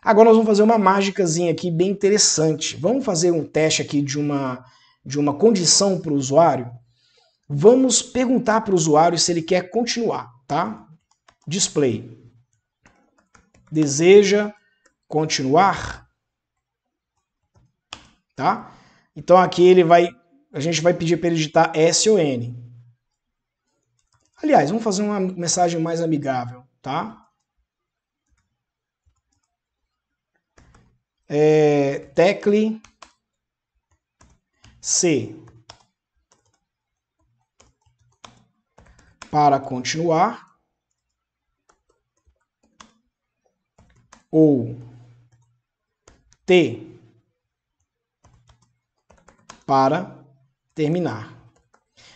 Agora nós vamos fazer uma mágicazinha aqui bem interessante. Vamos fazer um teste aqui de uma condição para o usuário. Vamos perguntar para o usuário se ele quer continuar. tá? Display. Deseja continuar? Tá? Então aqui a gente vai pedir para ele digitar S ou N. Aliás, vamos fazer uma mensagem mais amigável, tá? Tecle C para continuar ou T para terminar.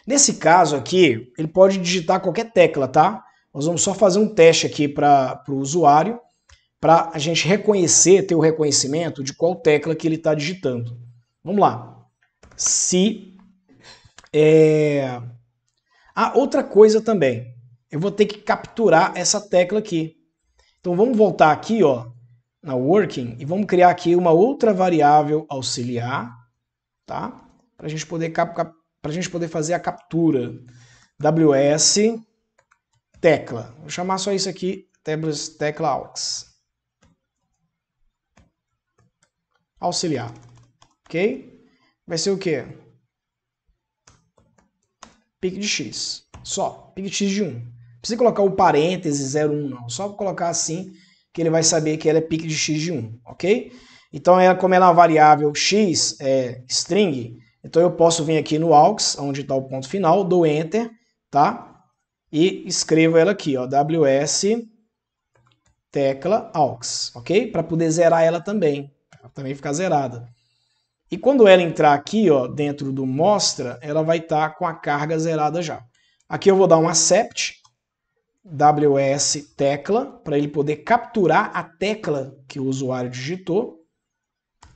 Nesse caso aqui, ele pode digitar qualquer tecla, tá? Nós vamos só fazer um teste aqui para o usuário, para a gente reconhecer, ter o reconhecimento de qual tecla que ele está digitando. Vamos lá. Se... outra coisa também. Eu vou ter que capturar essa tecla aqui. Então vamos voltar aqui, ó, na working, e vamos criar aqui uma outra variável auxiliar, tá? Para a gente poder fazer a captura. WS tecla. Vou chamar só isso aqui, tecla aux. Auxiliar. Ok? Vai ser o quê? Pic de X. Só. Pic de X de 1. Não precisa colocar o parêntese 01 não. Só colocar assim que ele vai saber que ela é pic de X de 1. Ok? Então, como ela é uma variável X, string, então eu posso vir aqui no aux, onde está o ponto final, dou Enter, tá? E escrevo ela aqui, ó, WS tecla aux, ok? Para poder zerar ela também, ela também ficar zerada. E quando ela entrar aqui, ó, dentro do mostra, ela vai estar com a carga zerada já. Aqui eu vou dar um accept, WS tecla, para ele poder capturar a tecla que o usuário digitou.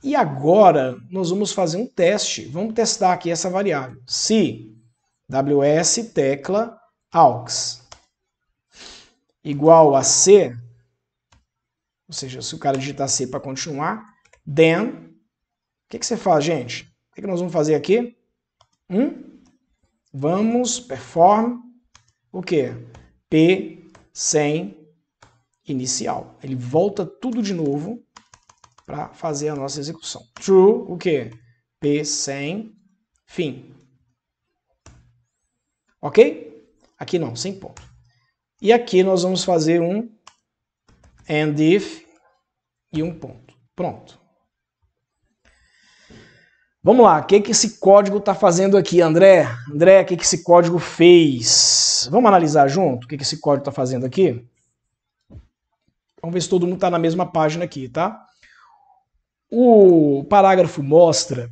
E agora nós vamos fazer um teste. Vamos testar aqui essa variável. Se WS tecla aux igual a C, ou seja, se o cara digitar C para continuar, then, o que você faz, gente? O que nós vamos fazer aqui? Vamos perform o quê? P sem inicial. Ele volta tudo de novo para fazer a nossa execução. True, o quê? P sem fim. Ok? Aqui não, sem ponto. E aqui nós vamos fazer um and if e um ponto. Pronto. Vamos lá, o que esse código está fazendo aqui, André? André, o que esse código fez? Vamos analisar junto o que esse código está fazendo aqui? Vamos ver se todo mundo está na mesma página aqui, tá? O parágrafo mostra,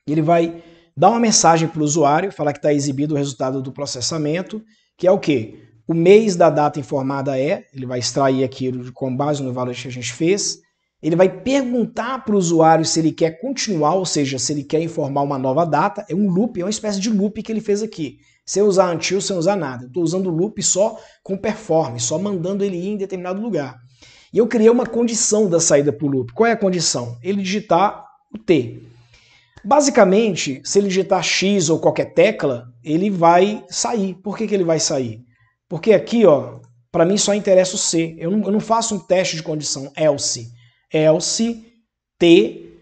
ele vai dar uma mensagem para o usuário, falar que está exibido o resultado do processamento, que é o quê? O mês da data informada ele vai extrair aquilo com base no valor que a gente fez, ele vai perguntar para o usuário se ele quer continuar, ou seja, se ele quer informar uma nova data, é um loop, é uma espécie de loop que ele fez aqui, sem usar until, sem usar nada. Eu estou usando o loop só com perform, só mandando ele ir em determinado lugar. E eu criei uma condição da saída para o loop. Qual é a condição? Ele digitar o T. Basicamente, se ele digitar X ou qualquer tecla, ele vai sair. Por que ele vai sair? Porque aqui, ó, para mim só interessa o C. Eu não faço um teste de condição else. Else, T,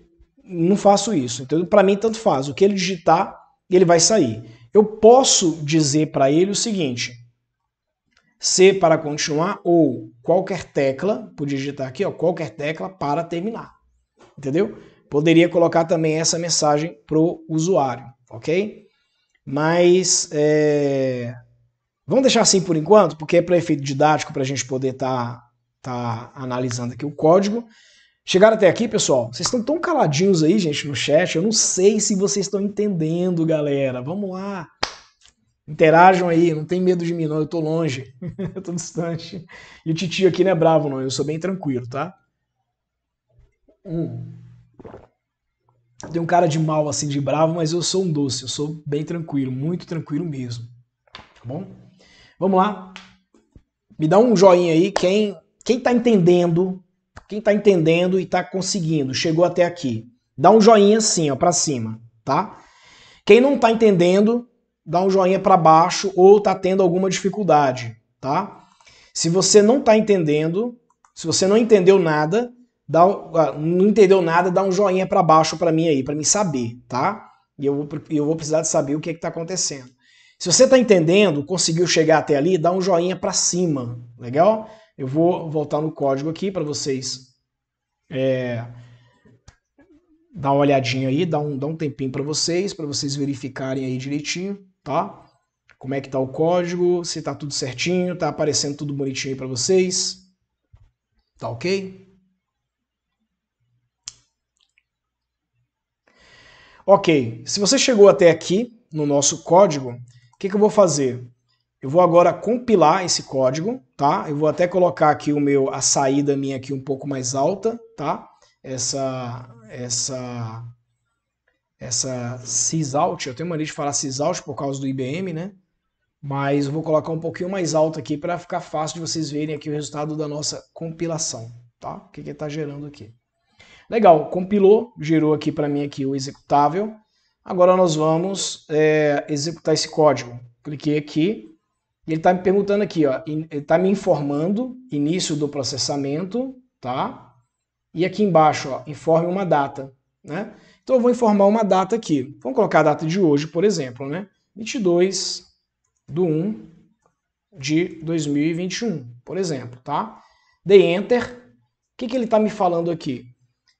não faço isso. Então, para mim, tanto faz. O que ele digitar, ele vai sair. Eu posso dizer para ele o seguinte... C para continuar ou qualquer tecla, podia digitar aqui, ó, qualquer tecla para terminar, entendeu? Poderia colocar também essa mensagem para o usuário, ok? Mas vamos deixar assim por enquanto, porque é para efeito didático, para a gente poder tá analisando aqui o código. Chegaram até aqui, pessoal? Vocês estão tão caladinhos aí, gente, no chat, eu não sei se vocês estão entendendo, galera. Vamos lá. Interajam aí, não tem medo de mim não, eu tô longe, eu tô distante. E o titio aqui não é bravo não, eu sou bem tranquilo, tá? Tem um cara de mal assim, de bravo, mas eu sou um doce, eu sou bem tranquilo, muito tranquilo mesmo. Tá bom? Vamos lá. Me dá um joinha aí, quem tá entendendo e tá conseguindo, chegou até aqui. Dá um joinha assim, ó, pra cima, tá? Quem não tá entendendo... dá um joinha para baixo ou está tendo alguma dificuldade. tá? Se você não está entendendo, se você não entendeu nada, dá um joinha para baixo para mim aí, para mim saber, tá? E eu vou precisar de saber o que está acontecendo. Se você está entendendo, conseguiu chegar até ali, dá um joinha para cima, legal? Eu vou voltar no código aqui para vocês dar uma olhadinha aí, dar um tempinho para vocês verificarem aí direitinho, tá? Como é que tá o código, se tá tudo certinho, tá aparecendo tudo bonitinho aí para vocês. Tá ok? Ok, se você chegou até aqui no nosso código, o que eu vou fazer? Eu vou agora compilar esse código, tá? Eu vou até colocar aqui a saída minha aqui um pouco mais alta, tá? Essa sysout, eu tenho mania de falar sysout por causa do IBM, né? Mas eu vou colocar um pouquinho mais alto aqui para ficar fácil de vocês verem aqui o resultado da nossa compilação, tá? O que está gerando aqui. Legal, compilou, gerou aqui para mim aqui o executável. Agora nós vamos executar esse código. Cliquei aqui e ele está me perguntando aqui, ó, ele está me informando início do processamento, tá? E aqui embaixo, ó, informe uma data, né? Então eu vou informar uma data aqui. Vamos colocar a data de hoje, por exemplo, né? 22/1/2021, por exemplo, tá? Dei Enter. O que ele está me falando aqui?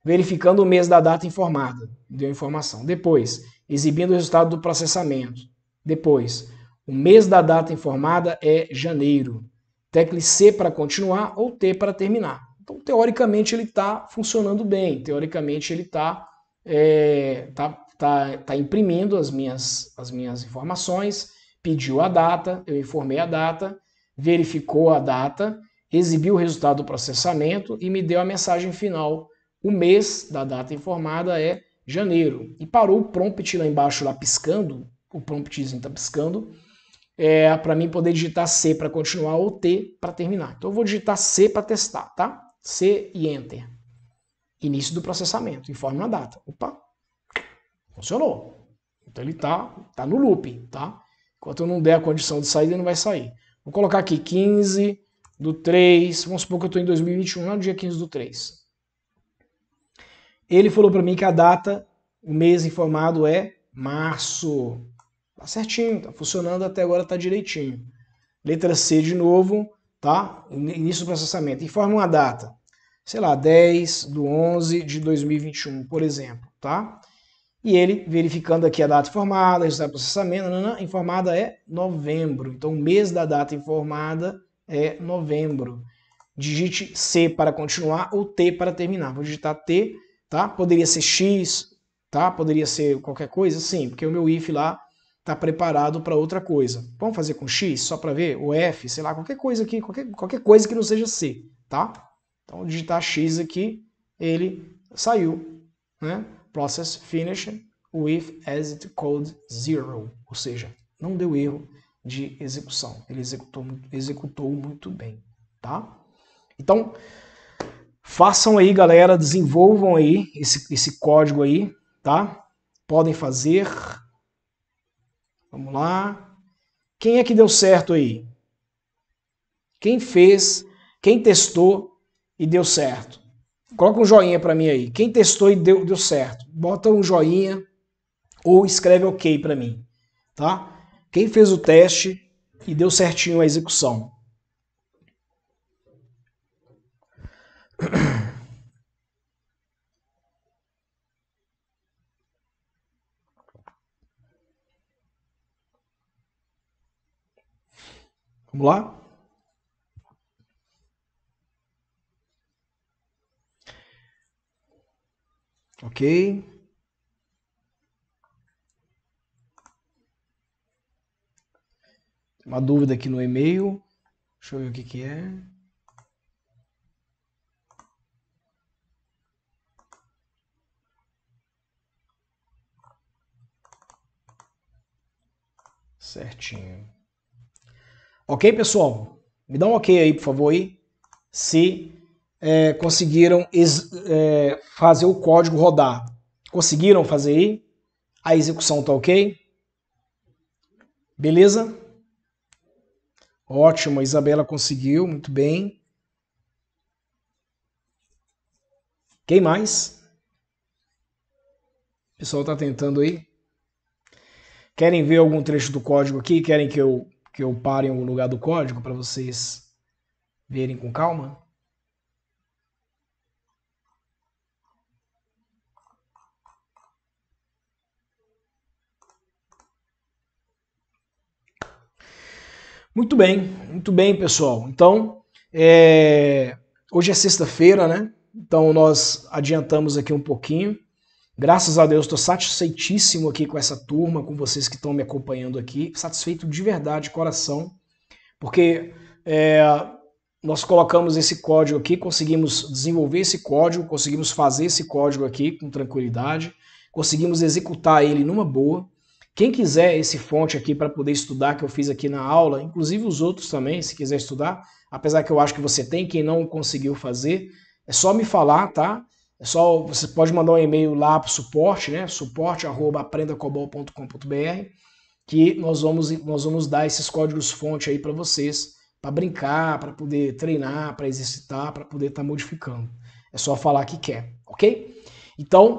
Verificando o mês da data informada. Deu informação. Depois, exibindo o resultado do processamento. Depois, o mês da data informada é janeiro. Tecle C para continuar ou T para terminar. Então, teoricamente, ele está funcionando bem. Teoricamente, ele está imprimindo as minhas informações, pediu a data, eu informei a data, verificou a data, exibiu o resultado do processamento e me deu a mensagem final. O mês da data informada é janeiro. E parou o prompt lá embaixo, lá piscando, o promptzinho está piscando, para mim poder digitar C para continuar ou T para terminar. Então eu vou digitar C para testar, tá? C e Enter. Início do processamento, informe uma data. Opa, funcionou. Então ele tá no loop, tá? Enquanto eu não der a condição de sair, ele não vai sair. Vou colocar aqui 15/3, vamos supor que eu estou em 2021, lá no dia 15/3. Ele falou para mim que a data, o mês informado é março. Tá certinho, tá funcionando até agora, tá direitinho. Letra C de novo, tá? Início do processamento. Informa uma data, sei lá, 10/11/2021, por exemplo, tá? E ele, verificando aqui a data informada, resultado do processamento, informada é novembro. Então, o mês da data informada é novembro. Digite C para continuar ou T para terminar. Vou digitar T, tá? Poderia ser X, tá? Poderia ser qualquer coisa? Sim, porque o meu if lá está preparado para outra coisa. Vamos fazer com X, só para ver? O F, sei lá, qualquer coisa aqui, qualquer coisa que não seja C, tá? Então, digitar X aqui, ele saiu, né? Process finished with exit code 0, ou seja, não deu erro de execução. Ele executou muito bem, tá? Então, façam aí, galera, desenvolvam aí esse código aí, tá? Podem fazer. Vamos lá. Quem é que deu certo aí? Quem fez, quem testou e deu certo? Coloca um joinha para mim aí. Quem testou e deu certo? Bota um joinha ou escreve OK para mim, tá? Quem fez o teste e deu certinho a execução? Vamos lá? Ok. Uma dúvida aqui no e-mail. Deixa eu ver o que é. Certinho. Ok, pessoal? Me dá um ok aí, por favor, aí. Se conseguiram fazer o código rodar. Conseguiram fazer aí? A execução tá ok? Beleza? Ótimo, a Isabela conseguiu, muito bem. Quem mais? O pessoal está tentando aí. Querem ver algum trecho do código aqui? Querem que eu pare em algum lugar do código para vocês verem com calma? Muito bem, pessoal. Então, hoje é sexta-feira, né? Então, nós adiantamos aqui um pouquinho. Graças a Deus, estou satisfeitíssimo aqui com essa turma, com vocês que estão me acompanhando aqui. Satisfeito de verdade, de coração, porque nós colocamos esse código aqui, conseguimos desenvolver esse código, conseguimos fazer esse código aqui com tranquilidade, conseguimos executar ele numa boa. Quem quiser esse fonte aqui para poder estudar, que eu fiz aqui na aula, inclusive os outros também, se quiser estudar, apesar que eu acho que você tem, quem não conseguiu fazer, é só me falar, tá? Você pode mandar um e-mail lá para o suporte, né? suporte@aprendacobol.com.br, que nós vamos dar esses códigos-fonte aí para vocês, para brincar, para poder treinar, para exercitar, para poder estar modificando. É só falar que quer, ok? Então,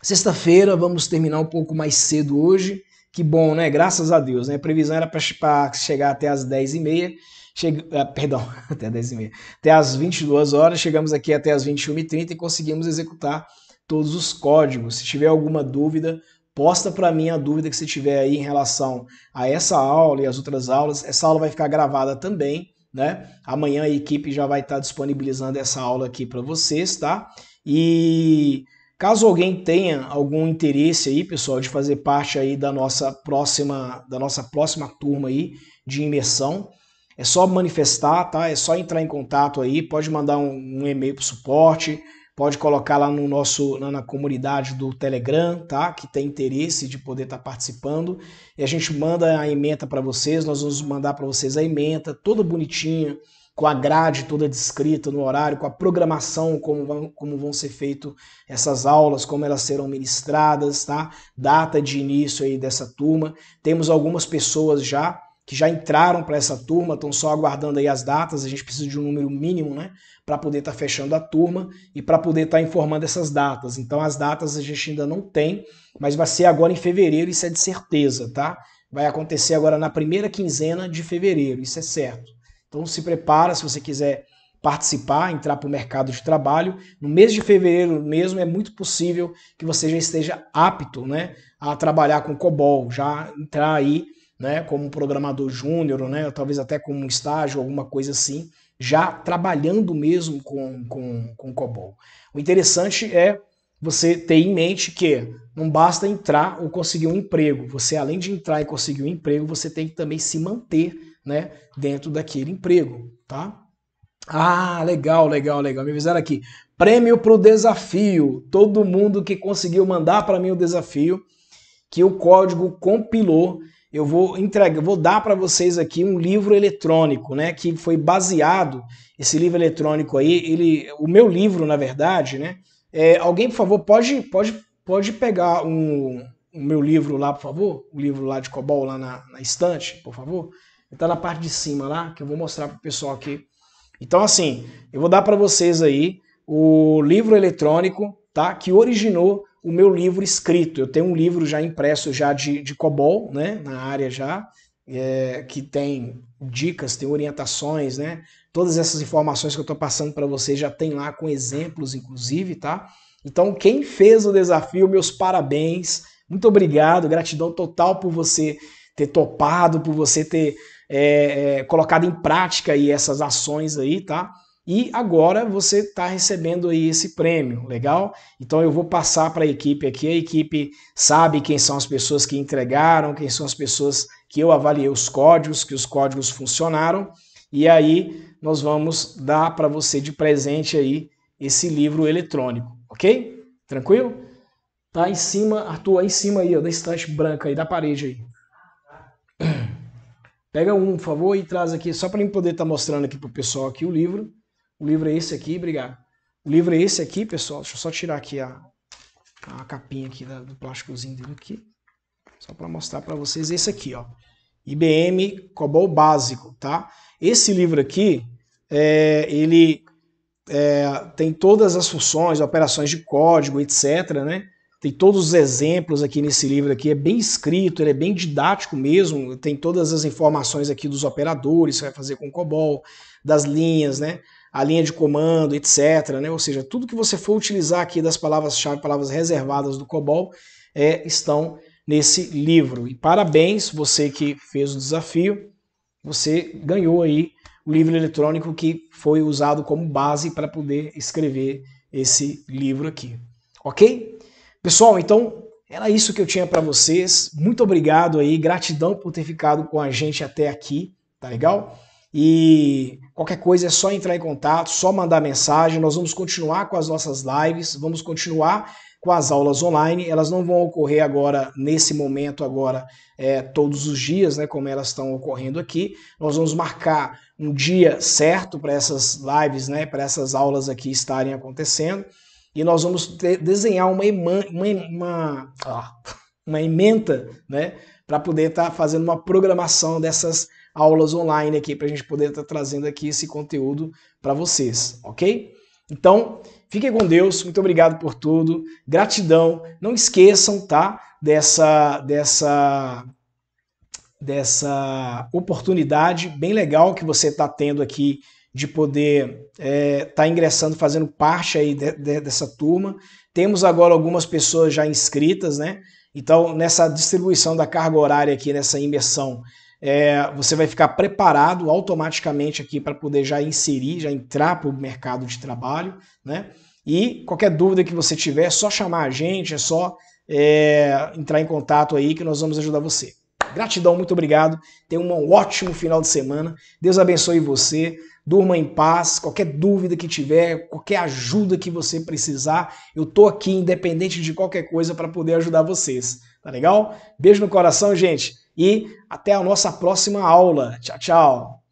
sexta-feira, vamos terminar um pouco mais cedo hoje. Que bom, né? Graças a Deus, né? A previsão era para chegar até as 10h30. Perdão, até 10h30. Até as 22 horas, chegamos aqui até as 21h30 e conseguimos executar todos os códigos. Se tiver alguma dúvida, posta para mim a dúvida que você tiver aí em relação a essa aula e as outras aulas. Essa aula vai ficar gravada também, né? Amanhã a equipe já vai estar disponibilizando essa aula aqui para vocês, tá? E caso alguém tenha algum interesse aí, pessoal, de fazer parte aí da nossa próxima turma aí de imersão, é só manifestar, tá? É só entrar em contato aí, pode mandar um e-mail para o suporte, pode colocar lá na comunidade do Telegram, tá? Que tem interesse de poder estar participando. E a gente manda a ementa para vocês, nós vamos mandar para vocês a ementa, toda bonitinha, com a grade toda descrita no horário, com a programação, como vão ser feitas essas aulas, como elas serão ministradas, tá? Data de início aí dessa turma. Temos algumas pessoas que já entraram para essa turma, estão só aguardando aí as datas, a gente precisa de um número mínimo, né, para poder estar fechando a turma e para poder estar informando essas datas. Então as datas a gente ainda não tem, mas vai ser agora em fevereiro, isso é de certeza, tá? Vai acontecer agora na primeira quinzena de fevereiro, isso é certo. Então se prepara, se você quiser participar, entrar para o mercado de trabalho. No mês de fevereiro mesmo é muito possível que você já esteja apto, né, a trabalhar com COBOL, já entrar aí, né, como um programador júnior, né, ou talvez até como um estágio, alguma coisa assim, já trabalhando mesmo com COBOL. O interessante é você ter em mente que não basta entrar ou conseguir um emprego. Você, além de entrar e conseguir um emprego, você tem que também se manter, né, dentro daquele emprego, tá? Ah, legal. Me avisaram aqui. Prêmio para o desafio. Todo mundo que conseguiu mandar para mim o desafio, que o código compilou, eu vou dar para vocês aqui um livro eletrônico, né, que foi baseado, esse livro eletrônico aí, o meu livro, na verdade, né, alguém, por favor, pode pegar o meu livro lá, por favor, o livro lá de COBOL, lá na estante, por favor, está na parte de cima lá, que eu vou mostrar para o pessoal aqui. Então, assim, eu vou dar para vocês aí o livro eletrônico, tá, que originou o meu livro escrito. Eu tenho um livro já impresso já de COBOL, né, na área já, que tem dicas, tem orientações, né? Todas essas informações que eu estou passando para vocês já tem lá com exemplos, inclusive, tá? Então, quem fez o desafio, meus parabéns, muito obrigado, gratidão total por você ter topado, por você ter colocado em prática aí essas ações aí, tá? E agora você está recebendo aí esse prêmio, legal? Então eu vou passar para a equipe aqui, a equipe sabe quem são as pessoas que entregaram, quem são as pessoas que eu avaliei os códigos, que os códigos funcionaram, e aí nós vamos dar para você de presente aí esse livro eletrônico, ok? Tranquilo? Tá em cima, Arthur, aí em cima aí, ó, da estante branca aí, da parede aí. Pega um, por favor, e traz aqui, só para eu poder estar mostrando aqui para o pessoal aqui o livro. O livro é esse aqui, obrigado. O livro é esse aqui, pessoal. Deixa eu só tirar aqui a capinha aqui do plásticozinho dele aqui. Só para mostrar para vocês esse aqui, ó. IBM COBOL básico, tá? Esse livro aqui, ele tem todas as funções, operações de código, etc, né? Tem todos os exemplos aqui nesse livro aqui, é bem escrito, ele é bem didático mesmo, tem todas as informações aqui dos operadores, que você vai fazer com o COBOL, das linhas, né? A linha de comando, etc, né? Ou seja, tudo que você for utilizar aqui das palavras-chave, palavras reservadas do COBOL, estão nesse livro. E parabéns, você que fez o desafio, você ganhou aí o livro eletrônico que foi usado como base para poder escrever esse livro aqui. Ok? Pessoal, então era isso que eu tinha para vocês. Muito obrigado aí, gratidão por ter ficado com a gente até aqui, tá legal? E qualquer coisa é só entrar em contato, só mandar mensagem. Nós vamos continuar com as nossas lives, vamos continuar com as aulas online. Elas não vão ocorrer agora, nesse momento agora, todos os dias, né, como elas estão ocorrendo aqui. Nós vamos marcar um dia certo para essas lives, né, para essas aulas aqui estarem acontecendo. E nós vamos desenhar uma ementa, né, para poder estar fazendo uma programação dessas aulas online aqui, para a gente poder estar trazendo aqui esse conteúdo para vocês, ok? Então, fiquem com Deus, muito obrigado por tudo, gratidão, não esqueçam, tá, dessa oportunidade bem legal que você está tendo aqui de poder estar ingressando, fazendo parte aí dessa turma. Temos agora algumas pessoas já inscritas, né? Então, nessa distribuição da carga horária aqui, nessa imersão, você vai ficar preparado automaticamente aqui para poder já inserir, já entrar para o mercado de trabalho, né? E qualquer dúvida que você tiver, é só chamar a gente, é só entrar em contato aí que nós vamos ajudar você. Gratidão, muito obrigado. Tenha um ótimo final de semana. Deus abençoe você. Durma em paz. Qualquer dúvida que tiver, qualquer ajuda que você precisar, eu tô aqui independente de qualquer coisa para poder ajudar vocês. Tá legal? Beijo no coração, gente. E até a nossa próxima aula. Tchau, tchau.